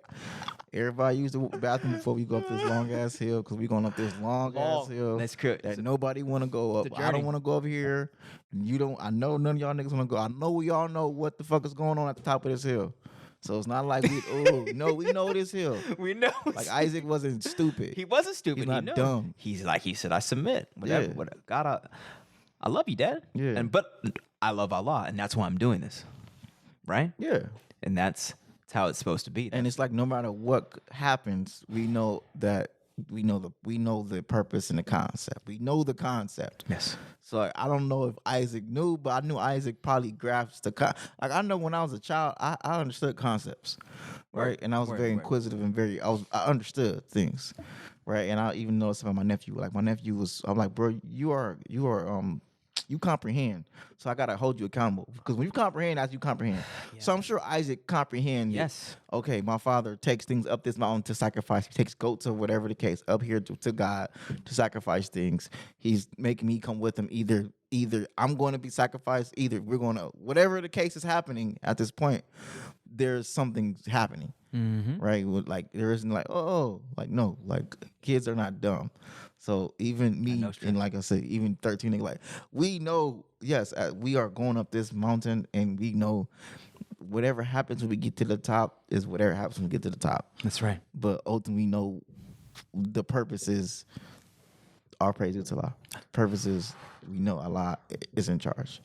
Everybody use the bathroom before we go up this long ass hill, because we going up this long ass hill. That's correct. That nobody want to go up. I don't want to go over here. You don't. I know none of y'all niggas want to go. I know we all know what the fuck is going on at the top of this hill. So it's not like we know this hill. We know. Like Isaac wasn't stupid. He wasn't stupid. He's not dumb. He said, I submit. Whatever. God, I love you, Dad. Yeah. But I love Allah, and that's why I'm doing this. Right? Yeah. And that's how it's supposed to be. And it's like no matter what happens, we know that we know the purpose and the concept. We know the concept. Yes. So I don't know if Isaac knew, but I knew Isaac probably grasped the like I know when I was a child, I understood concepts, right? And I was very inquisitive and I understood things, right? And I even noticed about my nephew. Like my nephew I'm like, bro, you comprehend. So I gotta hold you accountable, because when you comprehend, as you comprehend. Yeah. So I'm sure Isaac comprehended. Yes. Okay, my father takes things up this mountain to sacrifice. He takes goats or whatever the case up here to God to sacrifice things. He's making me come with him. Either I'm going to be sacrificed. Either we're going to, whatever the case is happening at this point, there's something happening, right? Like there isn't like, like no, like kids are not dumb. So even me, and like I said, even 13, like we know, yes, we are going up this mountain, and we know whatever happens when we get to the top is whatever happens when we get to the top. That's right. But ultimately, we know the purpose is our praise to Allah. Purpose is we know Allah is in charge,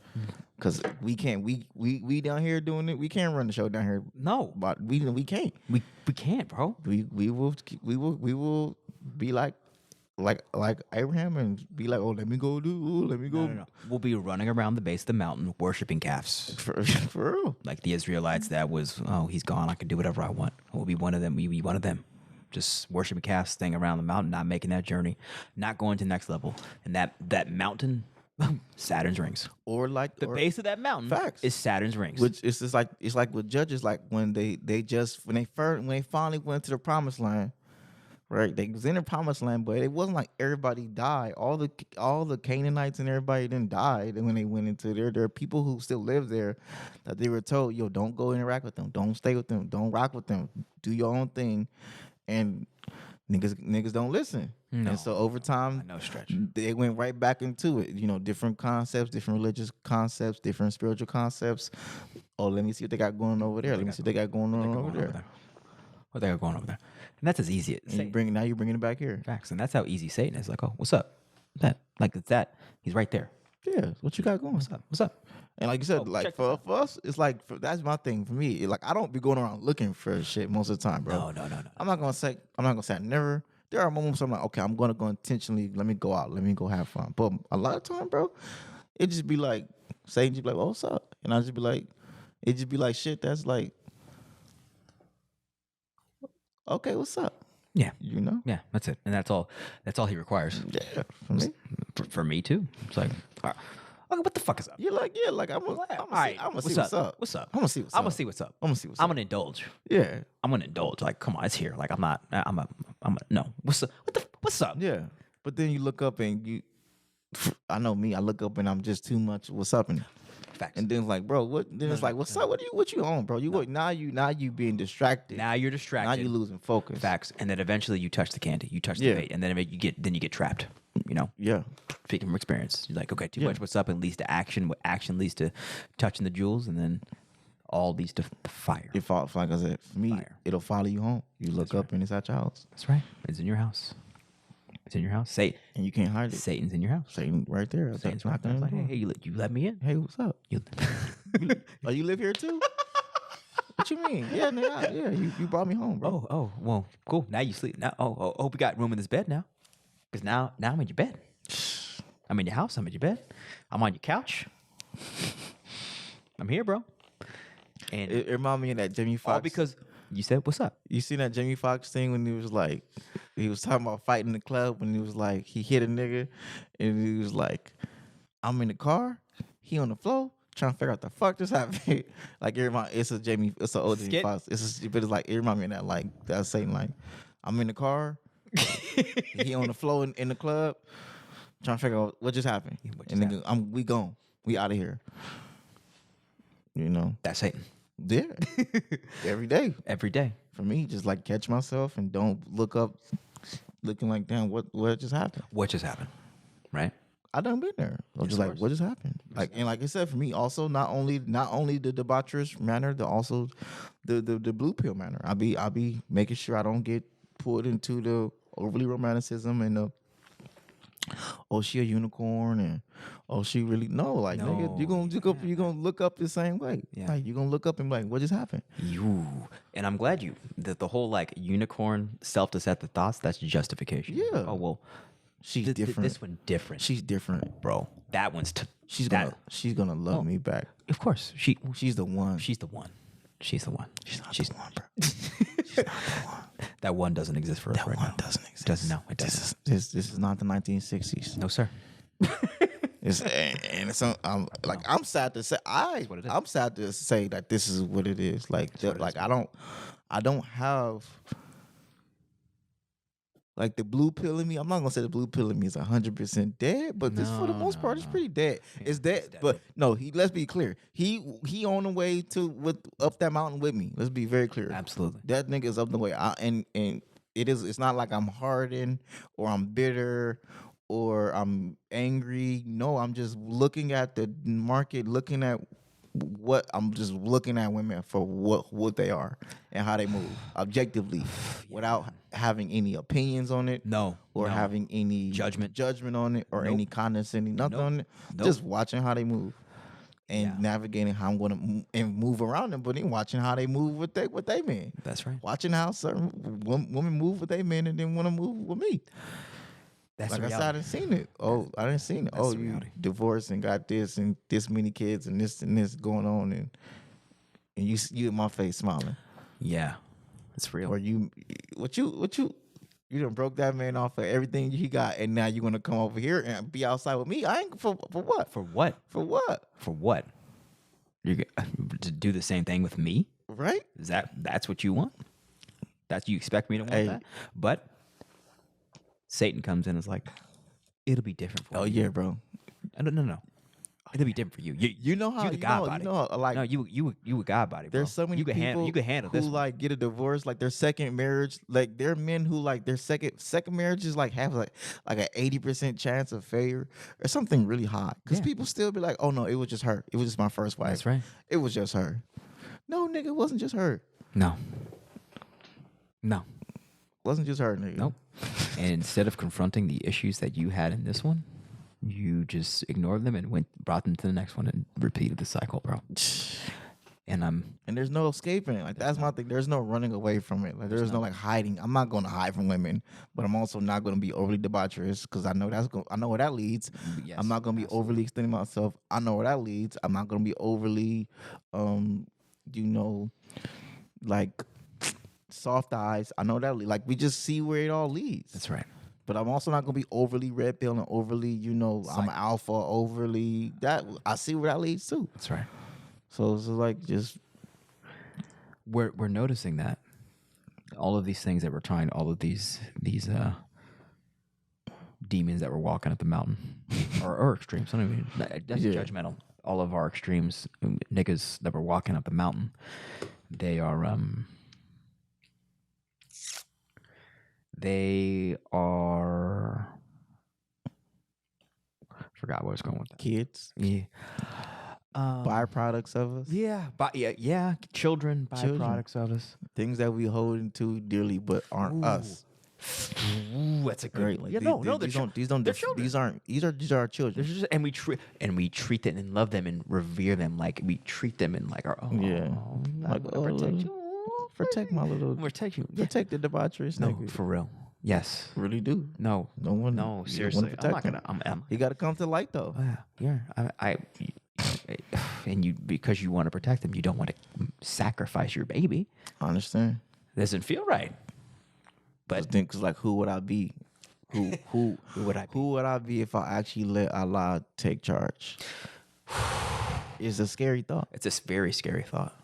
because we can't. We down here doing it. We can't run the show down here. No, but we can't. We can't, bro. We will be like Abraham and be like, let me go. No. We'll be running around the base of the mountain worshiping calves. For real. Like the Israelites, that was, he's gone, I can do whatever I want. We'll be one of them. We be one of them. Just worshiping calves, staying around the mountain, not making that journey, not going to the next level. And that mountain, Saturn's rings. Or like the base of that mountain is Saturn's rings. Which is just like, it's like with judges, like when they finally went to the promised land. Right, they was in the promised land, but it wasn't like everybody died. All the Canaanites and everybody didn't die. And when they went into there are people who still live there that they were told, don't go interact with them, don't stay with them, don't rock with them, do your own thing. And niggas don't listen. No. And so over time, no stretch, they went right back into it. Different concepts, different religious concepts, different spiritual concepts. Oh, let me see what they got going over there. Let me see what they got going on over there. What they got going over there. And that's as easy as you're bringing it back here. Facts. And that's how easy Satan is. Like, oh, what's up? That. Like, it's that. He's right there. Yeah, what you got going? What's up? What's up? And like you said, Oh, like check for this out. us, it's like that's my thing. For me, like I don't be going around looking for shit most of the time, bro. No. I'm not gonna say I never. There are moments I'm like, okay, I'm gonna go intentionally. Let me go out. Let me go have fun. But a lot of time, bro, it just be like Satan just be like, oh, what's up? And I just be like, it just be like shit. That's like, okay, what's up? Yeah. You know? Yeah, that's it. And that's all he requires. Yeah, for me. For me too. It's like, okay, what the fuck is up? You're like, yeah, like I'm gonna All see, right, I'm gonna see what's up. What's up? I'm gonna see what's I'm up. gonna see what's up. I'm gonna see what's I'm up. gonna indulge. Yeah, I'm gonna indulge. Like, come on, it's here. Like, no. What's up? What's up? yeah. But then you look up and I know me. I look up and I'm just too much. What's up? Facts. And then it's like, bro, what? Then it's like, what's up? What you on, bro? Now you being distracted. Now you're distracted. Now you losing focus. Facts. And then eventually you touch the candy. You touch the Yeah. bait, and then you get trapped. You know. Yeah. Speaking from experience, you're like, okay, too much. What's up? It leads to action. What action leads to touching the jewels, and then all leads to fire. It fall, like I said, for me, Fire. it'll follow you home. You look up and it's at your house, That's right. It's in your house. It's in your house. and you can't hide it. Satan's in your house. Satan right there. Satan's right there. It's like, hey, you let me in. Hey, what's up? You, Oh, you live here too? What you mean? Yeah, nigga, yeah. You brought me home, bro. oh, well, cool. Now you sleep. Now, hope we got room in this bed now, because now I'm in your bed. I'm in your house. I'm in your bed. I'm on your couch. I'm here, bro. And It reminded me of that Jamie Foxx. all because you said, "What's up?" You seen that Jamie Foxx thing when he was like, he was talking about fighting in the club when he was like, he hit a nigga and he was like, I'm in the car, he on the floor, trying to figure out the fuck just happened. Like it's an old Jamie Skit? Foxx. But it's like, it reminded me of that, like, that saying, like, I'm in the car, he on the floor in the club, trying to figure out what just happened. What just And nigga, we gone. We out of here. You know? That's Satan. Yeah. Every day. Every day. For me, just like catch myself and don't look up looking like, damn, what just happened? What just happened? Right? I done been there. I'm just like, what just happened? Like, and like I said, for me also, not only the debaucherous manner, also the blue pill manner. I be making sure I don't get pulled into the overly romanticism and the, oh, she a unicorn, and oh, she really like No. nigga, you gonna look up the same way. Yeah. Like you gonna look up and be like, what just happened? And I'm glad the whole like unicorn self-deceptive thoughts, that's justification. Yeah. Oh, well, She's different. This one different. She's different, bro. That one's she's gonna love me back. Of course. She's the one. She's the one. She's the one. She's not the one, bro. She's not the one. That one doesn't exist for us That right one now. doesn't exist. Doesn't know. It doesn't. This is not the 1960s. No, sir. And it's like I'm sad to say what it is. I'm sad to say that this is what it is. Like I don't have like the blue pill in me. I'm not gonna say the blue pill in me is 100% dead, but this for the most part is pretty dead. It's dead, but no. Let's be clear. He on the way up that mountain with me. Let's be very clear. Absolutely. That nigga is up the way. And it's not like I'm hardened or I'm bitter or I'm angry. No, I'm just looking at the market, looking at I'm just looking at women for what they are and how they move objectively without having any opinions on it. No. Or no. having any Judgment on it or Nope. any condescending, nothing Nope. on it. Nope. Just watching how they move. And Yeah. navigating how I'm going to move around them, but then watching how they move with they men. That's right. Watching how certain women move with they men and then want to move with me. That's Like the I said, I reality. didn't seen it. Oh, I didn't seen it. That's Oh, the you reality. divorced and got this and this many kids and this going on and you in my face smiling. Yeah. It's real. Or you done broke that man off of everything he got and now you're gonna come over here and be outside with me. I ain't for what? For what? For what? For what? You're to do the same thing with me? Right? That's what you want? That's you expect me to want Hey. that? But Satan comes in and is like, it'll be different for Oh you. yeah, bro. No. It'll be different for you. You know how you the God body. like no, you a God body, bro. there's so many you can people you can handle who this one. like get a divorce, like their second marriage, like there are men who like their second marriage is like have like an 80% chance of failure or something really high. Because Yeah. people still be like, oh no, it was just her. It was just my first wife. That's right. It was just her. No, nigga, it wasn't just her. No. It wasn't just her, nigga. Nope. And instead of confronting the issues that you had in this one, you just ignored them and brought them to the next one and repeated the cycle, bro. And there's no escaping. Like that's my thing. There's no running away from it. Like there's no like hiding. I'm not going to hide from women, but I'm also not going to be overly deboisterous because I know I know where that leads. Yes, I'm not going to be overly extending myself. I know where that leads. I'm not going to be overly, like soft eyes. I know that like we just see where it all leads. that's right. But I'm also not going to be overly red pill and overly, I'm alpha, overly that. I see where that leads too. That's right. So it's like just we're noticing that all of these things that we're trying, all of these demons that were walking up the mountain, or extremes. I don't even that's judgmental. All of our extremes, niggas that were walking up the mountain, they are forgot where I was going with that. kids. Yeah. Byproducts of us. Yeah. Children, byproducts of us. Things that we hold into dearly but aren't us. Ooh, that's a great. Like, these are our children. And we treat them and love them and revere them like we treat them in like our own. Yeah. Like protect you. Protect my little. Protect you. Protect the debaucherous. No, nigga. for real. Yes. Really do. No. No one. No, seriously. I'm not gonna. He got to come to light though. Yeah. And you, because you want to protect them, you don't want to sacrifice your baby. I understand. Doesn't feel right. But think, like, who would I be? Who would I be? Who would I be if I actually let Allah take charge? It's a scary thought. It's a very scary thought,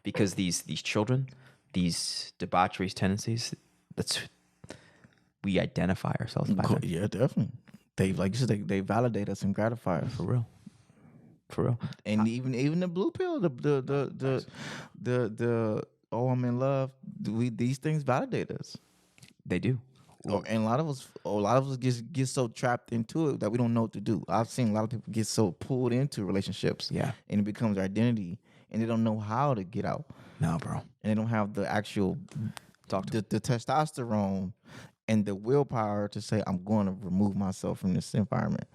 because these children, these debauchery tendencies, we identify ourselves by them. Yeah, definitely. They like you said, they validate us and gratify us For real. And even the blue pill, the oh, I'm in love. These things validate us. They do. And a lot of us just get so trapped into it that we don't know what to do. I've seen a lot of people get so pulled into relationships, Yeah. and it becomes their identity, and they don't know how to get out. No, bro. And they don't have the actual the testosterone and the willpower to say, I'm going to remove myself from this environment.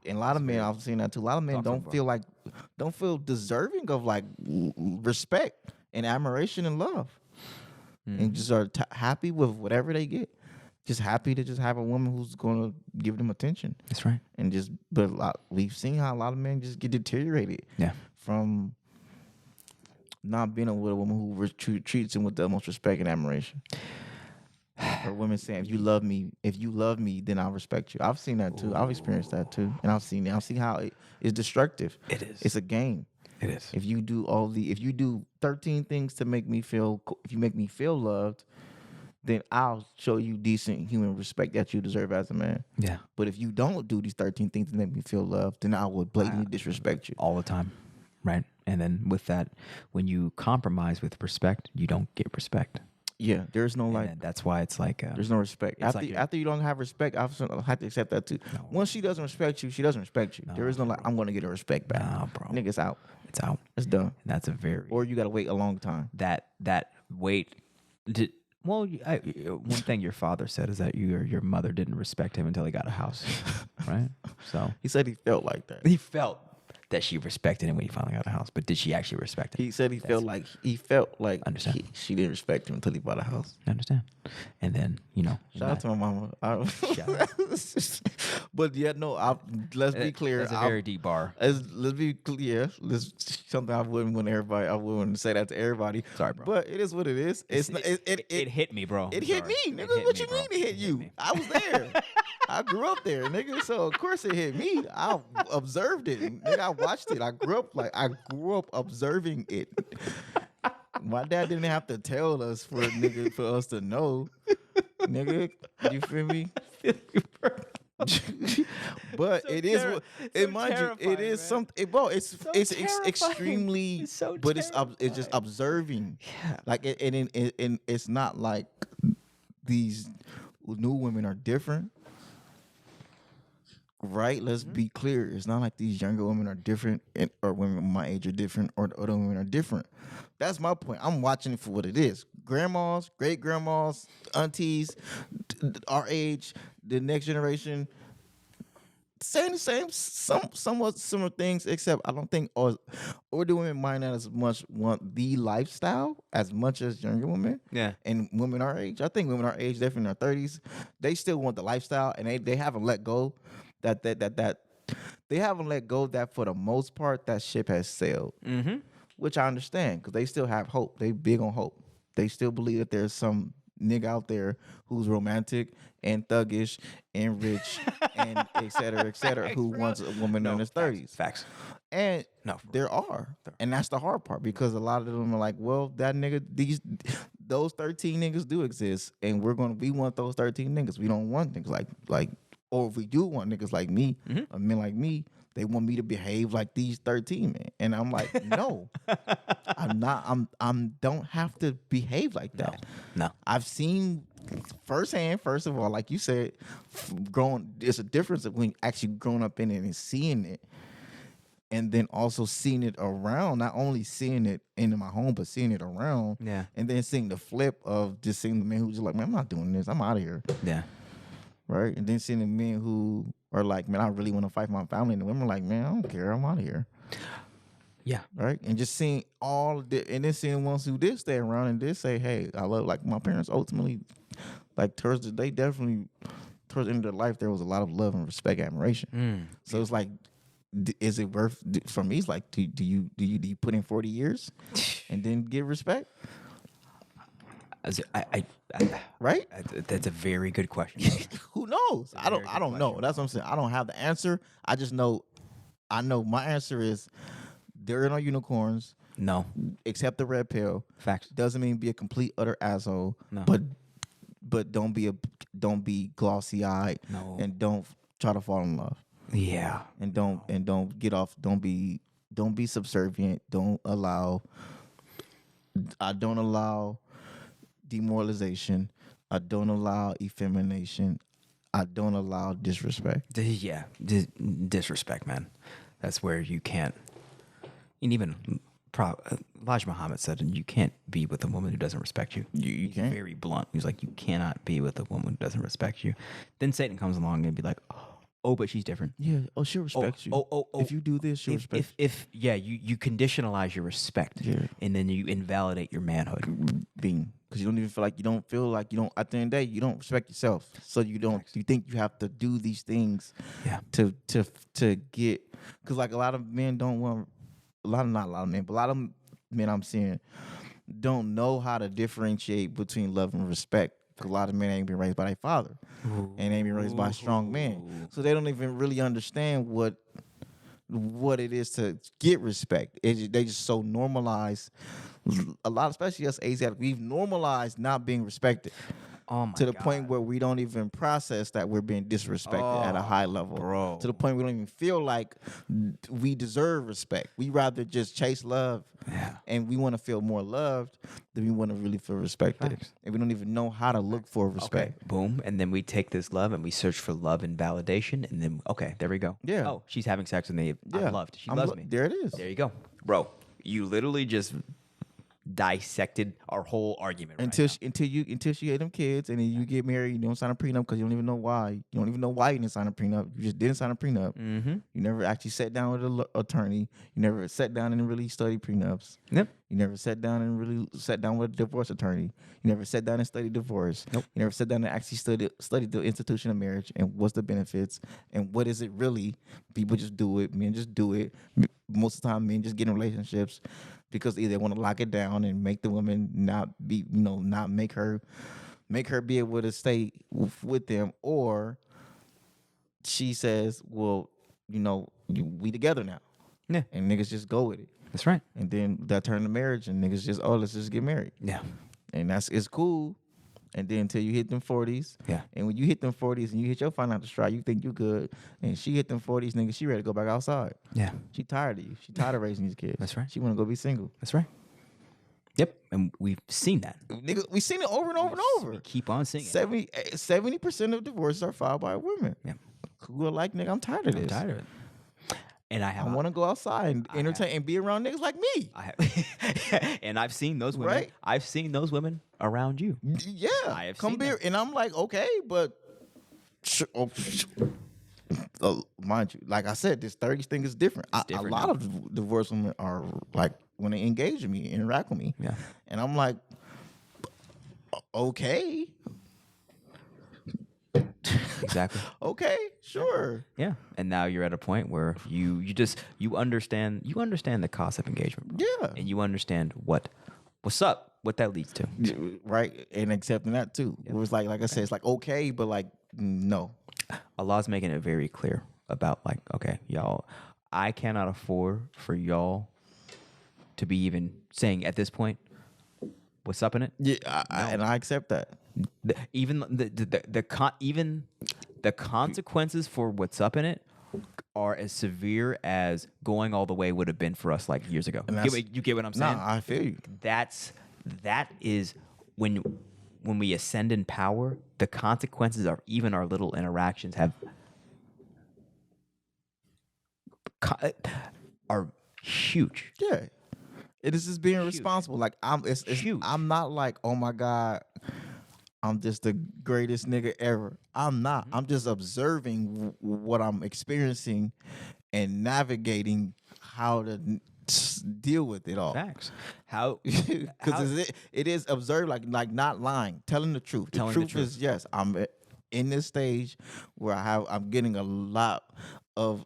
And a lot of men, I've seen that too. A lot of men don't feel deserving of like respect and admiration and love, and just are happy with whatever they get. Just happy to just have a woman who's going to give them attention. That's right. And we've seen how a lot of men just get deteriorated. Yeah. From not being with a woman who treats them with the most respect and admiration. Or women saying, if you love me, then I'll respect you. I've seen that too. I've experienced that too. And I've seen how it is destructive. It is. It's a game. It is. If you do 13 things to make me feel, if you make me feel loved, then I'll show you decent human respect that you deserve as a man. Yeah. But if you don't do these 13 things to make me feel loved, then I will blatantly disrespect you. All the time. Right. And then with that, when you compromise with respect, you don't get respect. Yeah, there's no And that's why it's like there's no respect. After you don't have respect, I have to accept that too. No. Once she doesn't respect you, she doesn't respect you. No, there is no like, I'm going to get her respect back. Nah, bro. Nigga's out. It's out. It's done. And that's a very Or you got to wait a long time. that wait. One thing your father said is that your mother didn't respect him until he got a house, right? So He said he felt like that. he felt that she respected him when he finally got a house, but did she actually respect him? He said he felt like Understand. she didn't respect him until he bought a house. I understand. And then Shout out to my mama. Shout out. But yeah, no. Let's be clear. It's a very deep bar. Let's be clear. Something I wouldn't want everybody. I wouldn't say that to everybody. Sorry, bro. But it is what it is. It hit me, bro. It hit me, nigga. What you mean it hit you? Me. I was there. I grew up there, nigga. So of course it hit me. I observed it. Nigga, I watched it. I grew up observing it. My dad didn't have to tell us for us to know. Nigga, you feel me? But so it is, so mind you, it is something, bro. It's extremely, it's so but it's just observing. Yeah. Like and it's not like these new women are different, right? Let's be clear. It's not like these younger women are different, or women my age are different, or the other women are different. That's my point. I'm watching it for what it is. Grandmas, great grandmas, aunties, our age, the next generation. saying the same, somewhat similar things, except I don't think older women might not as much want the lifestyle as much as younger women. Yeah. And women our age, I think women our age, definitely in their 30s, they still want the lifestyle, and they haven't let go that they haven't let go that for the most part that ship has sailed. Mm-hmm. Which I understand because they still have hope. They big on hope. They still believe that there's some nigga out there who's romantic and thuggish and rich and et cetera, who wants a woman in his 30s. Facts. And No, there are. And that's the hard part because a lot of them are like, well, that nigga, those 13 niggas do exist. And we want those 13 niggas. We don't want niggas like, or if we do want niggas like me, men like me, they want me to behave like these 13 men. And I'm like, no, I'm not. Don't have to behave like that. No. I've seen firsthand, first of all, like you said, there's a difference when actually growing up in it and seeing it. And then also seeing it around, not only seeing it in my home, but seeing it around. Yeah. And then seeing the flip of just seeing the men who's just like, man, I'm not doing this. I'm out of here. Yeah. Right? And then seeing the men who are like, man, I really want to fight for my family. And the women are like, man, I don't care. I'm out of here. Yeah. Right? And just seeing and then seeing ones who did stay around and did say, hey, I love, like my parents ultimately, like towards the end of their life, there was a lot of love and respect, admiration. So it's like, is it worth, for me, it's like, do you put in 40 years and then get respect? Right? That's a very good question. Who knows? I don't know. That's what I'm saying. I don't have the answer. I just know. I know my answer is there are no unicorns. No. Except the red pill. Facts. Doesn't mean be a complete utter asshole. No. But don't be glossy eyed. No. And don't try to fall in love. Yeah. And don't get off. Don't be subservient. I don't allow demoralization. I don't allow effemination. I don't allow disrespect. Yeah, disrespect, man. That's where you can't. And even Elijah Muhammad said, you can't be with a woman who doesn't respect you. You can't. Very blunt. He's like, you cannot be with a woman who doesn't respect you. Then Satan comes along and be like, oh, but she's different. Yeah. Oh, she'll respect you. Oh. If you do this, she'll respect you. You conditionalize your respect, and then you invalidate your manhood. Because you don't feel like you don't. At the end of the day, you don't respect yourself, so you don't. You think you have to do these things, to get. Because like a lot of men don't want. Not a lot of men, but a lot of men I'm seeing don't know how to differentiate between love and respect. Because a lot of men ain't been raised by their father, and ain't been raised by a strong man, so they don't even really understand what it is to get respect. They just so normalize. A lot, especially us Asiatic, we've normalized not being respected. To the point where we don't even process that we're being disrespected at a high level. Bro. To the point we don't even feel like we deserve respect. We rather just chase love. Yeah. And we want to feel more loved than we want to really feel respected. Facts. And we don't even know how to look for respect. Okay. Boom. And then we take this love and we search for love and validation. And then, okay, there we go. Yeah. Oh, she's having sex with me. I'm loved. She loves me. There it is. There you go. Bro, you literally just dissected our whole argument until she had them kids, and then you get married. You don't sign a prenup because you don't even know why. You don't even know why you didn't sign a prenup. You just didn't sign a prenup. Mm-hmm. You never actually sat down with an attorney. You never sat down and really studied prenups. Yep. You never sat down and really sat down with a divorce attorney. You never sat down and studied divorce. Nope. You never sat down and actually studied the institution of marriage and what's the benefits and what is it really. People just do it. Men just do it. Most of the time, men just get in relationships because either they want to lock it down and make the woman not make her be able to stay with them, or she says, well, we together now. Yeah. And niggas just go with it. That's right. And then that turn to marriage, and niggas just, let's just get married. Yeah. And it's cool. And then until you hit them 40s. Yeah. And when you hit them 40s and you hit your financial stride, you think you good. And she hit them 40s, nigga, she ready to go back outside. Yeah. She tired of you. She tired of raising these kids. That's right. She want to go be single. That's right. Yep. And we've seen that. Nigga, we've seen it over and over and over. We keep on seeing it. 70% of divorces are filed by women. Yeah. Who are like, nigga, I'm tired of this. I'm tired of it. And I want to go outside and entertain and be around niggas like me. And I've seen those women. Right? I've seen those women around you. Yeah. I have Come seen here. them. And I'm like, okay, but mind you, like I said, this 30s thing is different. different a lot now. of divorced women are like, when they engage with me, interact with me, Yeah. and I'm like, okay, Exactly. okay, sure. Yeah. And now you're at a point where you understand the cost of engagement. Bro. Yeah. And you understand what's up, what that leads to. Right, and accepting that too. It was like I said, it's like okay, but like no. Allah's making it very clear about like, okay, y'all, I cannot afford for y'all to be even saying at this point, what's up in it? Yeah, and I accept that. Even the consequences for what's up in it are as severe as going all the way would have been for us like years ago. You get what I'm saying? Nah, I feel you. That is when we ascend in power, the consequences of even our little interactions are huge. Yeah. It is just being responsible. Like it's Huge. I'm not like, oh my God, I'm just the greatest nigga ever. I'm not. I'm just observing what I'm experiencing and navigating how to deal with it all. Facts. How? Because it is observed, like not lying, telling the truth. The truth is, yes, I'm in this stage where I'm getting a lot of.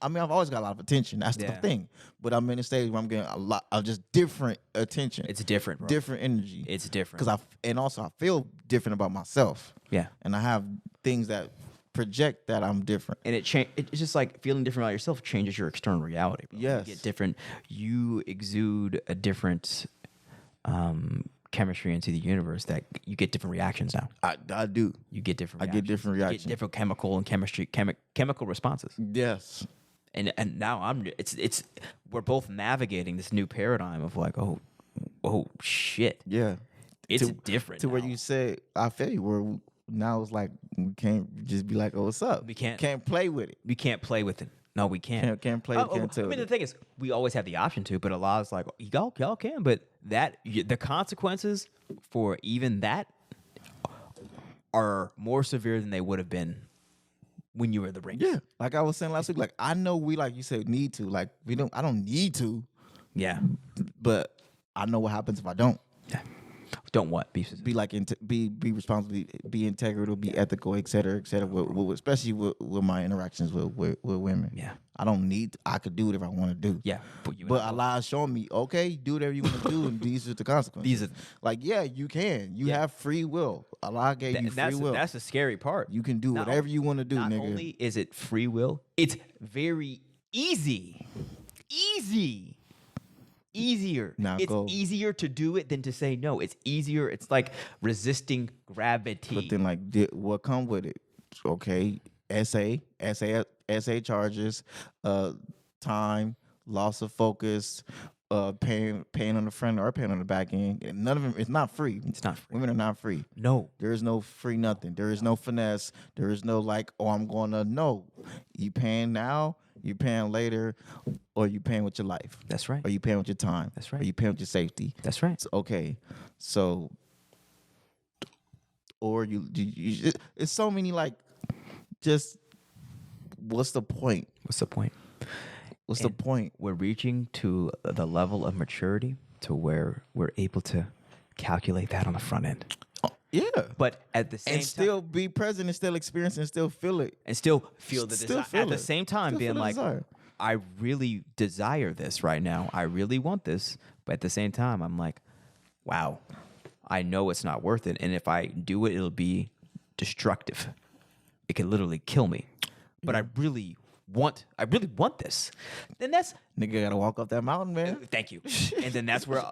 I've always got a lot of attention. That's the thing. But I'm in a stage where I'm getting a lot of just different attention. It's different, bro. Different energy. It's different. And also I feel different about myself. Yeah. And I have things that project that I'm different. And it's just like feeling different about yourself changes your external reality. Bro. Yes. You get different. You exude a different chemistry into the universe that you get different reactions now. I do. You get different. I get different reactions. You get different chemical and chemical responses. Yes. And now it's we're both navigating this new paradigm of like, oh shit. Yeah. It's different to now. where you said, I feel you, where now it's like we can't just be like, oh, what's up? We can't play with it. We can't play with it. No, we can't. Can't play. Can't tell. I mean, the thing is, we always have the option to, but a lot is like, y'all can, but the consequences for even that are more severe than they would have been when you were the brink. Yeah, like I was saying last week, like I know we, like you said, need to. Like I don't need to. Yeah, but I know what happens if I don't. Yeah. Don't what? Be like be responsible, be integral, be ethical, et cetera, especially with my interactions with women. Yeah. I don't need. I could do whatever I want to do. Yeah. But Allah is showing me, okay, do whatever you want to do, and these are the consequences. Like, yeah, you can. You have free will. Allah gave you free will. That's the scary part. You can do whatever you want to do, not nigga. Not only is it free will, it's very easy. Easier. It's easier to do it than to say no. It's easier. It's like resisting gravity. But then, like, what come with it? Okay, essay charges, time, loss of focus, paying on the front or paying on the back end. And none of them. It's not free. It's not free. Women are not free. No, there is no free nothing. There is no finesse. There is no like, oh, I'm gonna no. You paying now. You paying later, or you paying with your life. That's right. Or you paying with your time. That's right. Or you paying with your safety. That's right. Okay, so, or you it's so many like, just what's the point? What's the point? What's the point? We're reaching to the level of maturity to where we're able to calculate that on the front end. Yeah, but at the same time, and still be present and still experience and still feel it and still feel the desire at the same time, still being like, I really desire this right now. I really want this, but at the same time, I'm like, wow, I know it's not worth it, and if I do it, it'll be destructive. It could literally kill me. But I really want this. Then that's nigga gotta walk up that mountain, man. Thank you. And then that's where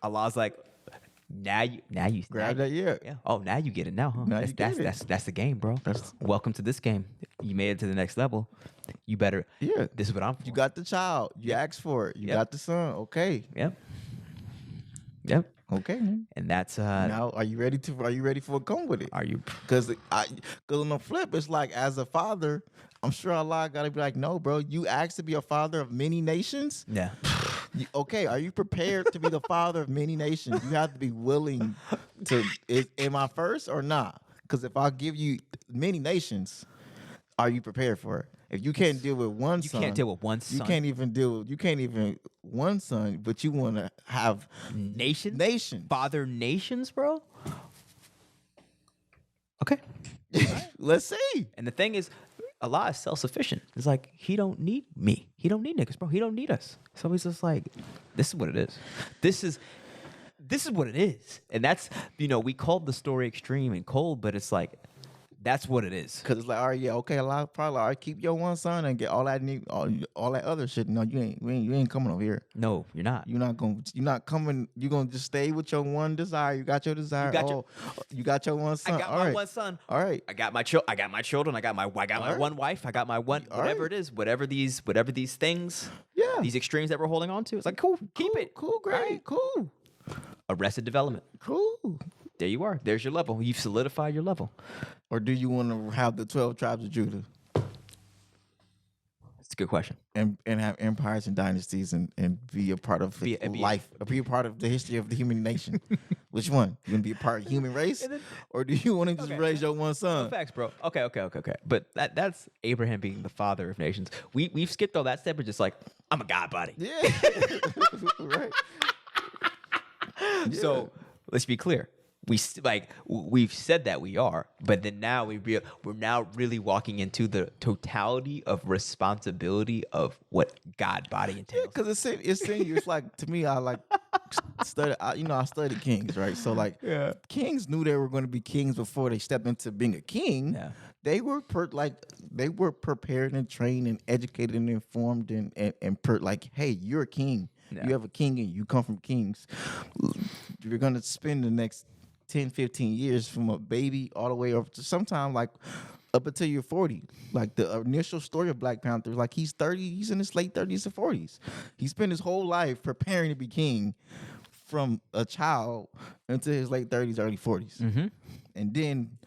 Allah's like, Now you grab that, yeah. Oh, now you get it now, huh? That's the game, bro. Welcome to this game. You made it to the next level. You better. Yeah. This is what I'm for. You got the child. You asked for it. You got the son. Okay. Yep. Okay. And that's now. Are you ready for a come with it? Are you? Because on the flip, it's like as a father, I'm sure Allah gotta be like, no, bro. You asked to be a father of many nations. Yeah. Okay, are you prepared to be the father of many nations? You have to be willing to. Am I first or not? Because if I give you many nations, are you prepared for it? If you can't deal with one son, You can't deal with one son. You can't even one son, but you want to have Nations. Father nations, bro. Okay. Let's see. And the thing is, Allah is self-sufficient. It's like, he don't need me. He don't need niggas, bro. He don't need us. So he's just like, this is what it is. This is what it is. And that's, we called the story extreme and cold, but it's like, that's what it is. Cause it's like, all right, yeah, okay, Allah probably, all right, keep your one son and get all that all that other shit. No, you ain't coming over here. No, you're not. You're not coming. You're gonna just stay with your one desire. You got your desire. You got your one son. I got my one son. All right. I got my children. I got my one wife. I got my one whatever it is. Whatever these things. Yeah. These extremes that we're holding on to. It's like cool. Keep it. Cool. Great. Right. Cool. Arrested development. Cool. There you are. There's your level. You've solidified your level. Or do you want to have the 12 tribes of Judah? It's a good question. And have empires and dynasties and be a part of life. Be a part of the history of the human nation. Which one? You want to be a part of the human race? Or do you want to just raise your one son? No facts, bro. Okay. But that's Abraham being the father of nations. We've skipped all that step. We're just like, I'm a God body. Yeah. Right. Yeah. So let's be clear. We've said that we are, but then now we're now really walking into the totality of responsibility of what God body entails. Because it's like, to me, I studied kings, right? So kings knew they were going to be kings before they stepped into being a king. Yeah. They were prepared and trained and educated and informed and hey, you're a king. Yeah. You have a king and you come from kings. You're going to spend the next 10, 15 years from a baby all the way up to sometime up until you're 40. Like the initial story of Black Panther, like he's 30, he's in his late 30s and 40s. He spent his whole life preparing to be king from a child until his late 30s, early 40s. Mm-hmm. And then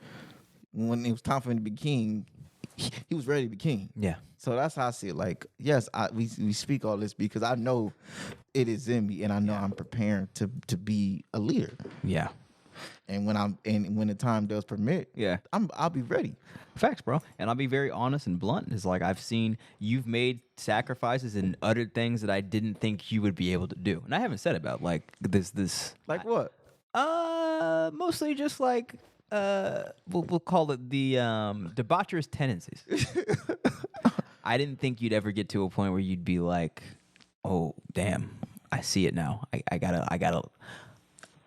when it was time for him to be king, he was ready to be king. Yeah. So that's how I see it. Like, yes, we speak all this because I know it is in me and I know I'm preparing to be a leader. Yeah. And when the time does permit, I'll be ready. Facts, bro. And I'll be very honest and blunt. It's like I've seen you've made sacrifices and uttered things that I didn't think you would be able to do. And I haven't said about this. Like what? Mostly just like we'll call it the debaucherous tendencies. I didn't think you'd ever get to a point where you'd be like, oh damn, I see it now. I gotta.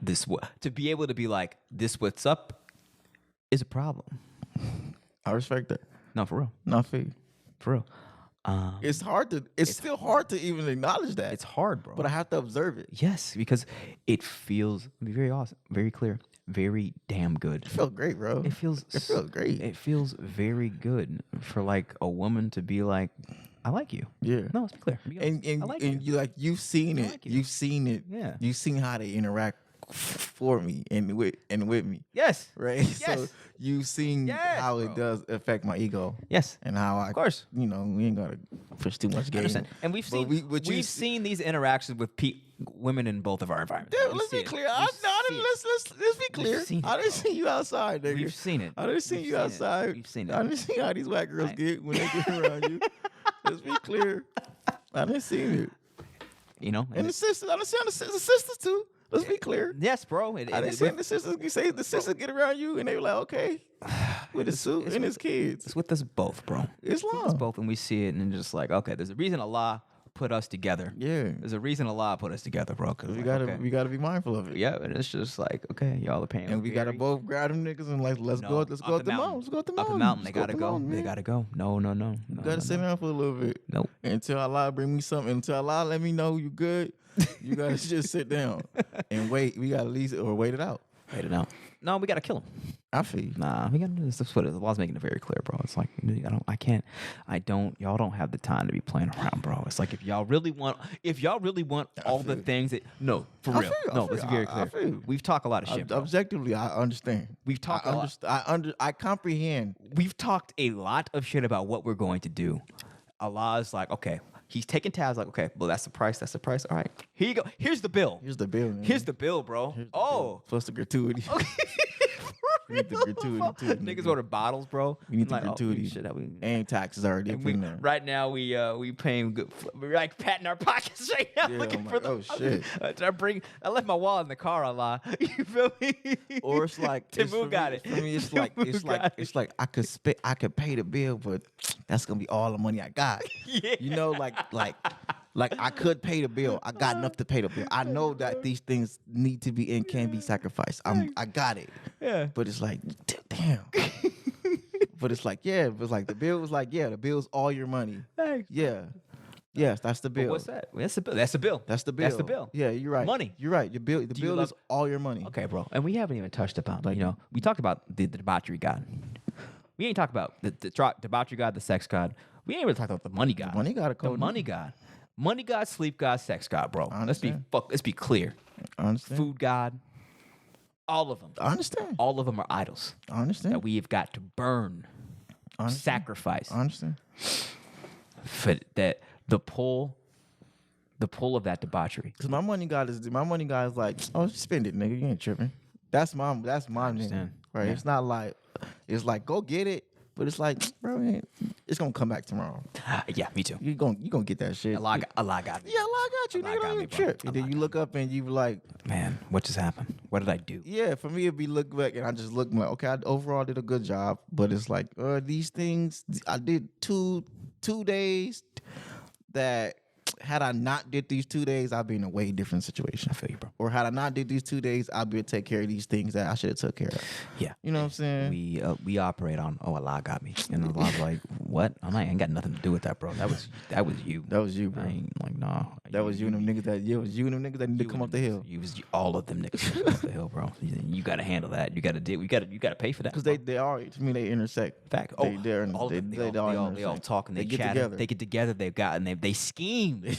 To be able to be like, this what's up is a problem. I respect that. No, for real. Not for you. For real. It's still hard to even acknowledge that. It's hard, bro. But I have to observe it. Yes, because it feels, to be very awesome, very clear, very damn good. It felt great, bro. It feels great. It feels very good for like a woman to be like, I like you. Yeah. No, let's be clear. And I like you. You've seen it. Like you. You've seen it. Yeah. You've seen how they interact for me and with me. Yes. Right. Yes. So you've seen how it does affect my ego. Yes. And how of course, we ain't gotta push too much game. And we've seen these interactions with women in both of our environments. Dude, let's be clear. Let's be clear. I didn't see you outside, nigga. We've seen it. I didn't see you outside. We've seen it. I didn't see how these white girls get when they get around you. Let's be clear. I didn't see it. And the sisters. I didn't see the sisters too. Let's be clear. Yes, bro. I didn't see the sisters. You say the sisters get around you, and they were like, okay, with his suit and his kids. It's with us both, bro. It's with us both, and we see it, and just like, okay, there's a reason Allah put us together. Yeah, there's a reason Allah put us together, bro. Cause we gotta be mindful of it. Yeah, and it's just like, okay, y'all are paying. And we gotta both grab them niggas and like, let's go up the mountain. Let's go up the mountain. Up the mountain. They gotta go. They gotta go. No. You gotta sit down for a little bit. Nope. Until Allah bring me something. Until Allah let me know you good. You gotta just sit down and wait. We gotta leave it or wait it out. Wait it out. No, we gotta kill him. I feel you. Nah, we gotta do this. That's what the law's making it very clear, bro. It's like y'all don't have the time to be playing around, bro. It's like if y'all really want all the things that for real. Let's be very clear. We've talked a lot of shit. Bro. Objectively, I understand. We've talked a lot. I comprehend. We've talked a lot of shit about what we're going to do. Allah's like, okay. He's taking tabs like, okay, well, that's the price. That's the price. All right. Here you go. Here's the bill. Here's the bill, man. Here's the bill, bro. Bill. Plus the gratuity. Okay. We need the gratuity too. Niggas order bottles, bro. We need the I'm like, gratuity. shit, And taxes already up in there. right now we paying good. We're like patting our pockets right now, Yeah, looking I'm for like, the. oh shit. I left my wallet in the car a lot. You feel me? Or it's like Temu got it. For me, it's like I could pay the bill, but that's gonna be all the money I got. Yeah. You know, like I could pay the bill. I got enough to pay the bill. I know that these things need to be and can be sacrificed. I got it. Yeah. But it's like, damn. But it's like, yeah. But it's like the bill was like, yeah, the bill's all your money. Thanks. Yeah. Yes, that's the bill. But what's that? That's the bill. That's the bill. That's the bill. That's the bill. Yeah, you're right. Money. You're right. Your bill. The Do you bill love- is all your money. Okay, bro. And we haven't even touched about, we talked about the debauchery god. We ain't talked about the debauchery god, the sex god. We ain't really talked about the money god. money god, The money god. Money god, sleep god, sex god, bro. Let's be clear. I understand. Food god. All of them. I understand. All of them are idols I understand. that we have got to burn, I understand. sacrifice. I understand. For that the pull of that debauchery. Cause my money guy is like, oh, spend it, nigga. You ain't tripping. That's my nigga, understand. right? Yeah. It's not like, it's like go get it, but it's like, bro, it's gonna come back tomorrow. Yeah, me too. You gonna get that shit. Allah got me. Yeah, Allah got you, Allah nigga. got Don't me, even bro. trip. And then you look up and you be like, Man, what just happened? What did I do? yeah. For me, it'd be look back and I just look like, okay, I overall did a good job, but it's like, these things I did 2 days that. Had I not did these 2 days, I'd be in a way different situation. I feel you, bro. Or had I not did these 2 days, I'd be able to take care of these things that I should have took care of. Yeah. You know what I'm saying? We operate on, Allah got me. And Allah's like, what? I ain't got nothing to do with that, bro. That was you. That was you, bro. I ain't like, no. That was you and them niggas that need to come up the hill. You was all of them niggas come up the hill, bro. You got to handle that. You got to deal. You got to pay for that. Because they are, to me, they intersect. Fact. They're all of them. They all talk and they get chat. together. They get together. They've got and they scheme. They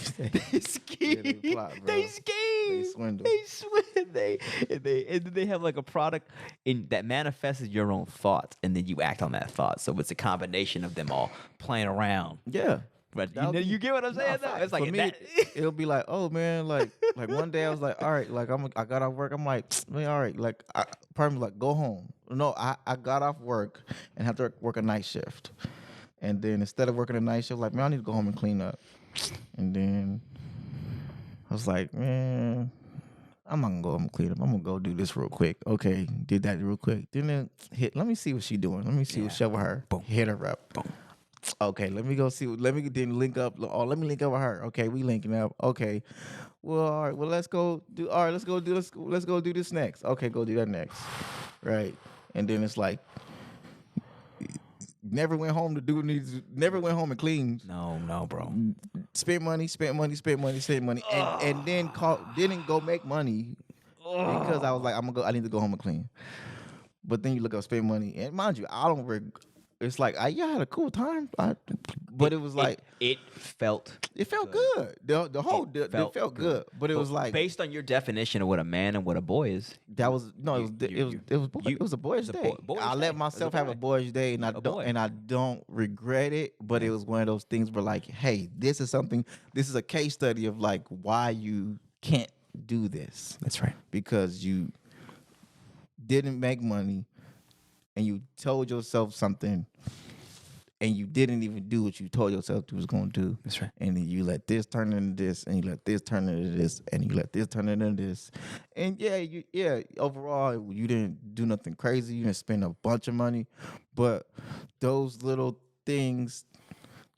scheme. Yeah, they plot, bro. They scheme. They swindle. They swindle. And then they have like a product that manifests your own thoughts, and then you act on that thought. So it's a combination of them all playing around. Yeah. But you get what I'm saying? Nah, though? It's like for me, that. it'll be like, oh man, like one day I was like, all right, like I got off work. I'm like, man, all right, like pardon me, like go home. No, I got off work and had to work a night shift, and then instead of working a night shift, like man, I need to go home and clean up. And then I was like, man, I'm not gonna go home and clean up. I'm gonna go do this real quick. Okay, did that real quick. Then it let me see what she doing. Let me see what's up with her. Boom. Hit her up. Boom. Okay, let me go see. Let me then link up. Oh, let me link up with her. Okay, we linking up. Okay, well, all right. Well, let's go do. All right, let's go do this. Let's go do this next. Okay, go do that next. Right, and then it's like never went home to do. Never went home and clean. No, bro. Spent money, and then didn't go make money because I was like, I need to go home and clean. But then you look up spend money, and mind you, I don't. It's like I had a cool time, but it was like it felt good. The whole it felt good, but it was like based on your definition of what a man and what a boy is. That was it was a boy's day. I let myself have a boy's day, and I don't regret it. But it was one of those things where like, hey, this is a case study of like why you can't do this. That's right, because you didn't make money. And you told yourself something, and you didn't even do what you told yourself you was going to do. That's right. And then you let this turn into this, and you let this turn into this, and you let this turn into this. And overall, you didn't do nothing crazy. You didn't spend a bunch of money. But those little things,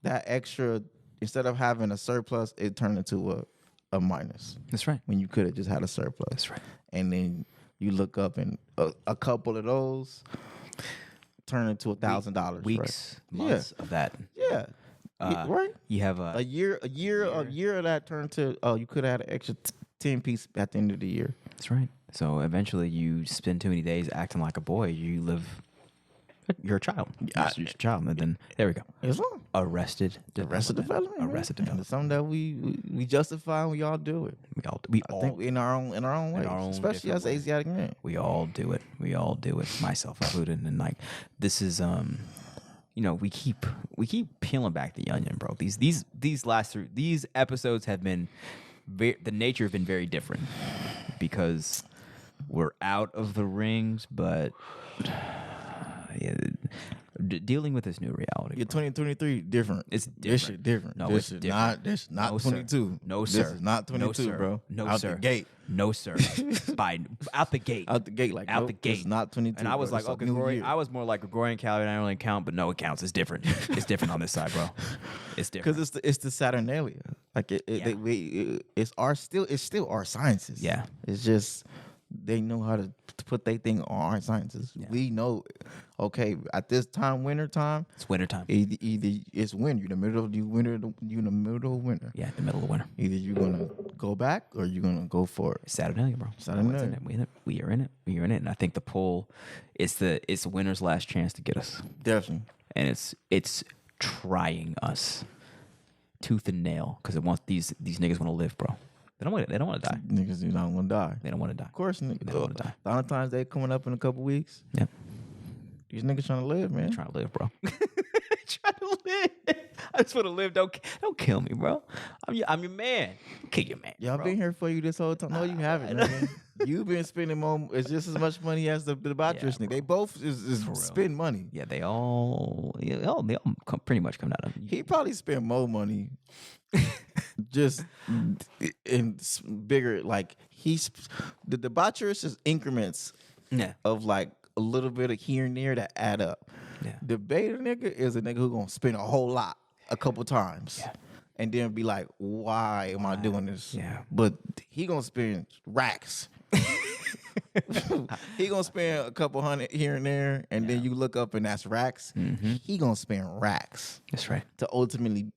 that extra, instead of having a surplus, it turned into a minus. That's right. When you could have just had a surplus. That's right. And then you look up, and a couple of those turn into $1,000. Weeks, months of that. Yeah. Right. You have a year of that turned to you could have had an extra 10 piece at the end of the year. That's right. So eventually, you spend too many days acting like a boy. You're a child. You're a child, and then there we go. It's long. Arrested development. Arrested development. It's something that we justify, and we all do it. I think in our own way, especially as Asiatic men. We all do it. Myself included. And like this is we keep peeling back the onion, bro. These episodes have been the nature have been very different because we're out of the rings, but yeah, dealing with this new reality. Your 2023 different. It's different. This shit different. No, this it's is different. This is not No, sir. 22. No, sir. This is not 22, No, sir. bro. No, out sir. the gate. No, sir. Out the gate. Out the gate. Like, out nope, the gate. It's not 22. And I was bro. like, It's a okay, new year. I was more like Gregorian calendar. I don't really count, but no, it counts. It's different. It's different on this side, bro. It's different. Because it's the Saturnalia. Like it's still our sciences. Yeah. It's just they know how to put their thing on our sciences. Yeah. We know, okay, at this time, winter time, It's winter time. either it's winter. You're in the middle of winter. You're in the middle of winter. Yeah, the middle of winter. Either you're gonna go back or you're gonna go for it. It's Saturnalia, bro. Saturnalia. It's in it. We in it. We are in it. We are in it. And I think the pull, it's winter's last chance to get us, Definitely. and it's trying us tooth and nail because it wants these niggas want to live, bro. They don't want to die. Niggas do not want to die. They don't want to die. Of course, niggas They don't want to die. Valentine's Day coming up in a couple weeks. Yeah, These niggas trying to live, man. trying to live, bro. Trying to live. I just want to live. Don't kill me, bro. I'm your man. Kill your man. Y'all bro. been here for you this whole time. No, you haven't. Man. You've been spending more. It's just as much money as the bachelor's nigga. They both is spend money. Yeah, they all pretty much come out of. He probably spent more money, just in bigger. Like the debaucherous is increments Yeah. of like a little bit of here and there that add up. Yeah. The beta nigga is a nigga who gonna spend a whole lot a couple times. Yeah. And then be like, why am I doing this? Yeah. But he gonna spend racks. He gonna spend a couple hundred here and there, and then you look up and that's racks. Mm-hmm. He gonna spend racks That's right. to ultimately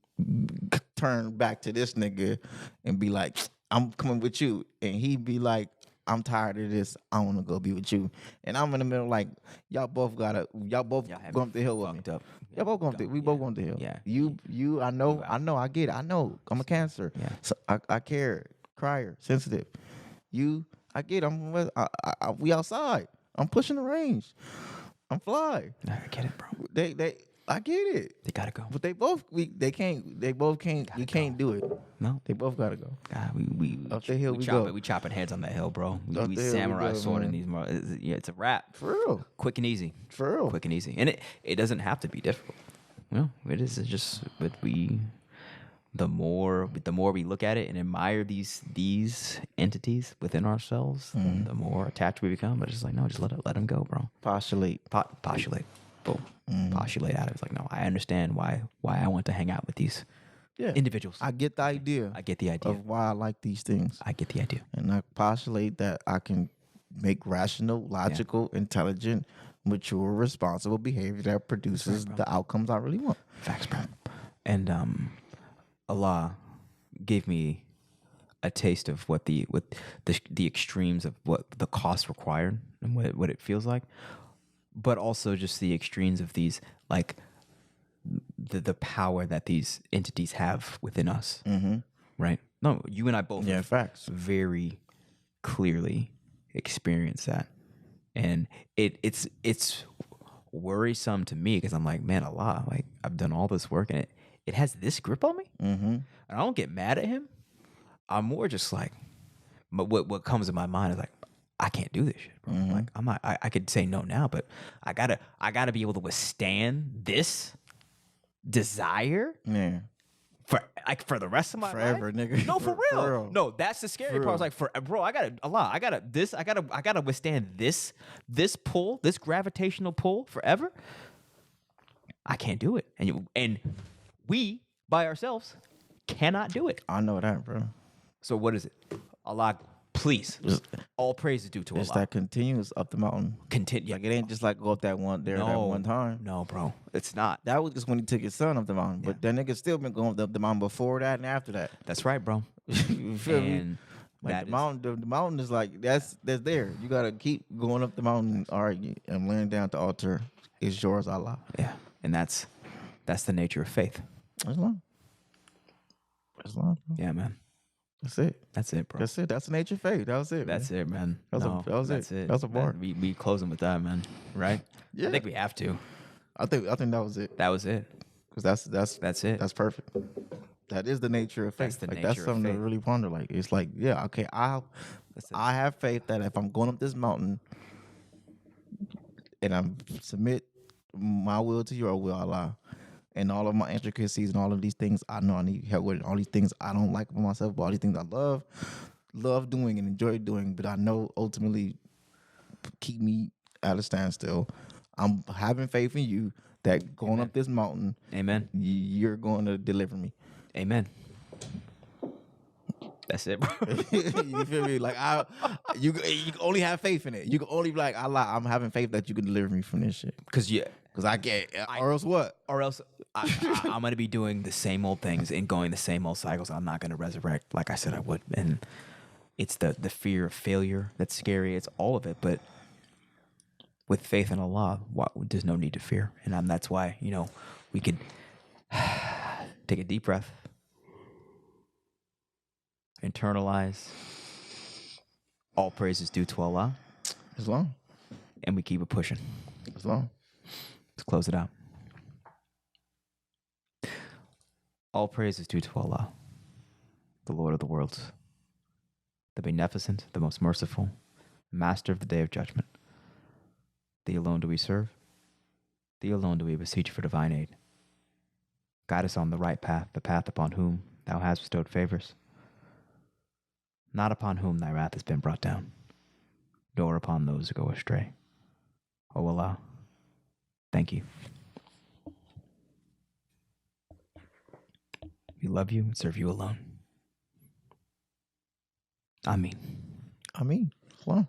turn back to this nigga and be like, I'm coming with you. And he be like, I'm tired of this. I want to go be with you. And I'm in the middle like, y'all both go up the hill with me. Fucked up. Y'all both going we both going to the hill. Yeah. You, I know, I get it. I know. I'm a Cancer. Yeah. So I care, crier, sensitive. You, I get it. We outside. I'm pushing the range. I'm fly. I get it, bro. I get it. They gotta go. But they both can't we can't do it. No. They both gotta go. God, we Up the hill we chop go. it. We chopping heads on that hill, bro. Up We the hill we samurai go, sword in man. these. Yeah, it's a wrap. For real. Quick and easy. For real. Quick and easy, and it doesn't have to be difficult. No, it is. It's just, but the more we look at it and admire these entities within ourselves, the more attached we become. But it's just like, no, just let them go, bro. Postulate. Postulate. Boom. Postulate out of it. It's like, no, I understand why I want to hang out with these individuals. I get the idea. I get the idea. Of why I like these things. I get the idea. And I postulate that I can make rational, logical, intelligent, mature, responsible behavior that produces the outcomes I really want. Facts, bro. And Allah gave me a taste of what the extremes of what the cost required and what it feels like, but also just the extremes of these, like the power that these entities have within us. Mm-hmm. Right? No, you and I both. Yeah, facts. Very clearly experience that, and it's worrisome to me because I'm like, man, Allah, like I've done all this work and it has this grip on me. Mm-hmm. And I don't get mad at him. I'm more just like, but what comes in my mind is like, I can't do this shit, bro. Mm-hmm. Like I'm not. I could say no now, but I gotta be able to withstand this desire. Yeah. For the rest of my Forever, life? nigga. No, for real. real. No, that's the scary part. I was like, bro, I gotta withstand this pull, this gravitational pull forever. I can't do it, and we by ourselves cannot do it. I know that, bro. So what is it? Allah, please. All praise is due to It's Allah. that continuous up the mountain. Continue. Like it ain't just like go up that one time. No, bro, it's not. That was just when he took his son up the mountain. But that nigga still been going up the mountain before that and after that. That's right, bro. You feel me? And Like that the mountain, the mountain is like that's there. You gotta keep going up the mountain. All right, I'm laying down at the altar. It's yours, Allah. yeah, and that's the nature of faith. That's long. That's long. Bro. Yeah, man. That's it. That's it, bro. That's it. That's the nature of faith. That was it. That's it, man. That was that's it. That was a bar. We closing with that, man. Right? Yeah. I think we have to. I think that was it. That was it. Because that's it. That's perfect. That is the nature of faith. That's the like nature that's of something faith. to really ponder. Like it's like, yeah, okay, I have faith that if I'm going up this mountain and I'm submit my will to your will, Allah, and all of my intricacies and all of these things I know I need help with, all these things I don't like for myself, but all these things I love doing and enjoy doing, but I know ultimately keep me at a standstill. I'm having faith in you that going up this mountain, Amen. You're going to deliver me. Amen. That's it, bro. You feel me? Like you can only have faith in it. You can only be like, Allah, I'm having faith that you can deliver me from this shit. Because I can't. Or else what? Or else I'm going to be doing the same old things and going the same old cycles. I'm not going to resurrect like I said I would. And it's the fear of failure that's scary. It's all of it. But with faith in Allah, there's no need to fear. And that's why, we could take a deep breath, internalize. All praise is due to Allah. As long. And we keep it pushing. As long. Let's close it out. All praise is due to Allah, the Lord of the worlds, the beneficent, the most merciful, master of the day of judgment. Thee alone do we serve. Thee alone do we beseech for divine aid. Guide us on the right path, the path upon whom thou hast bestowed favors, not upon whom thy wrath has been brought down, nor upon those who go astray. O Allah, thank you. We love you and serve you alone. Ameen. Wow.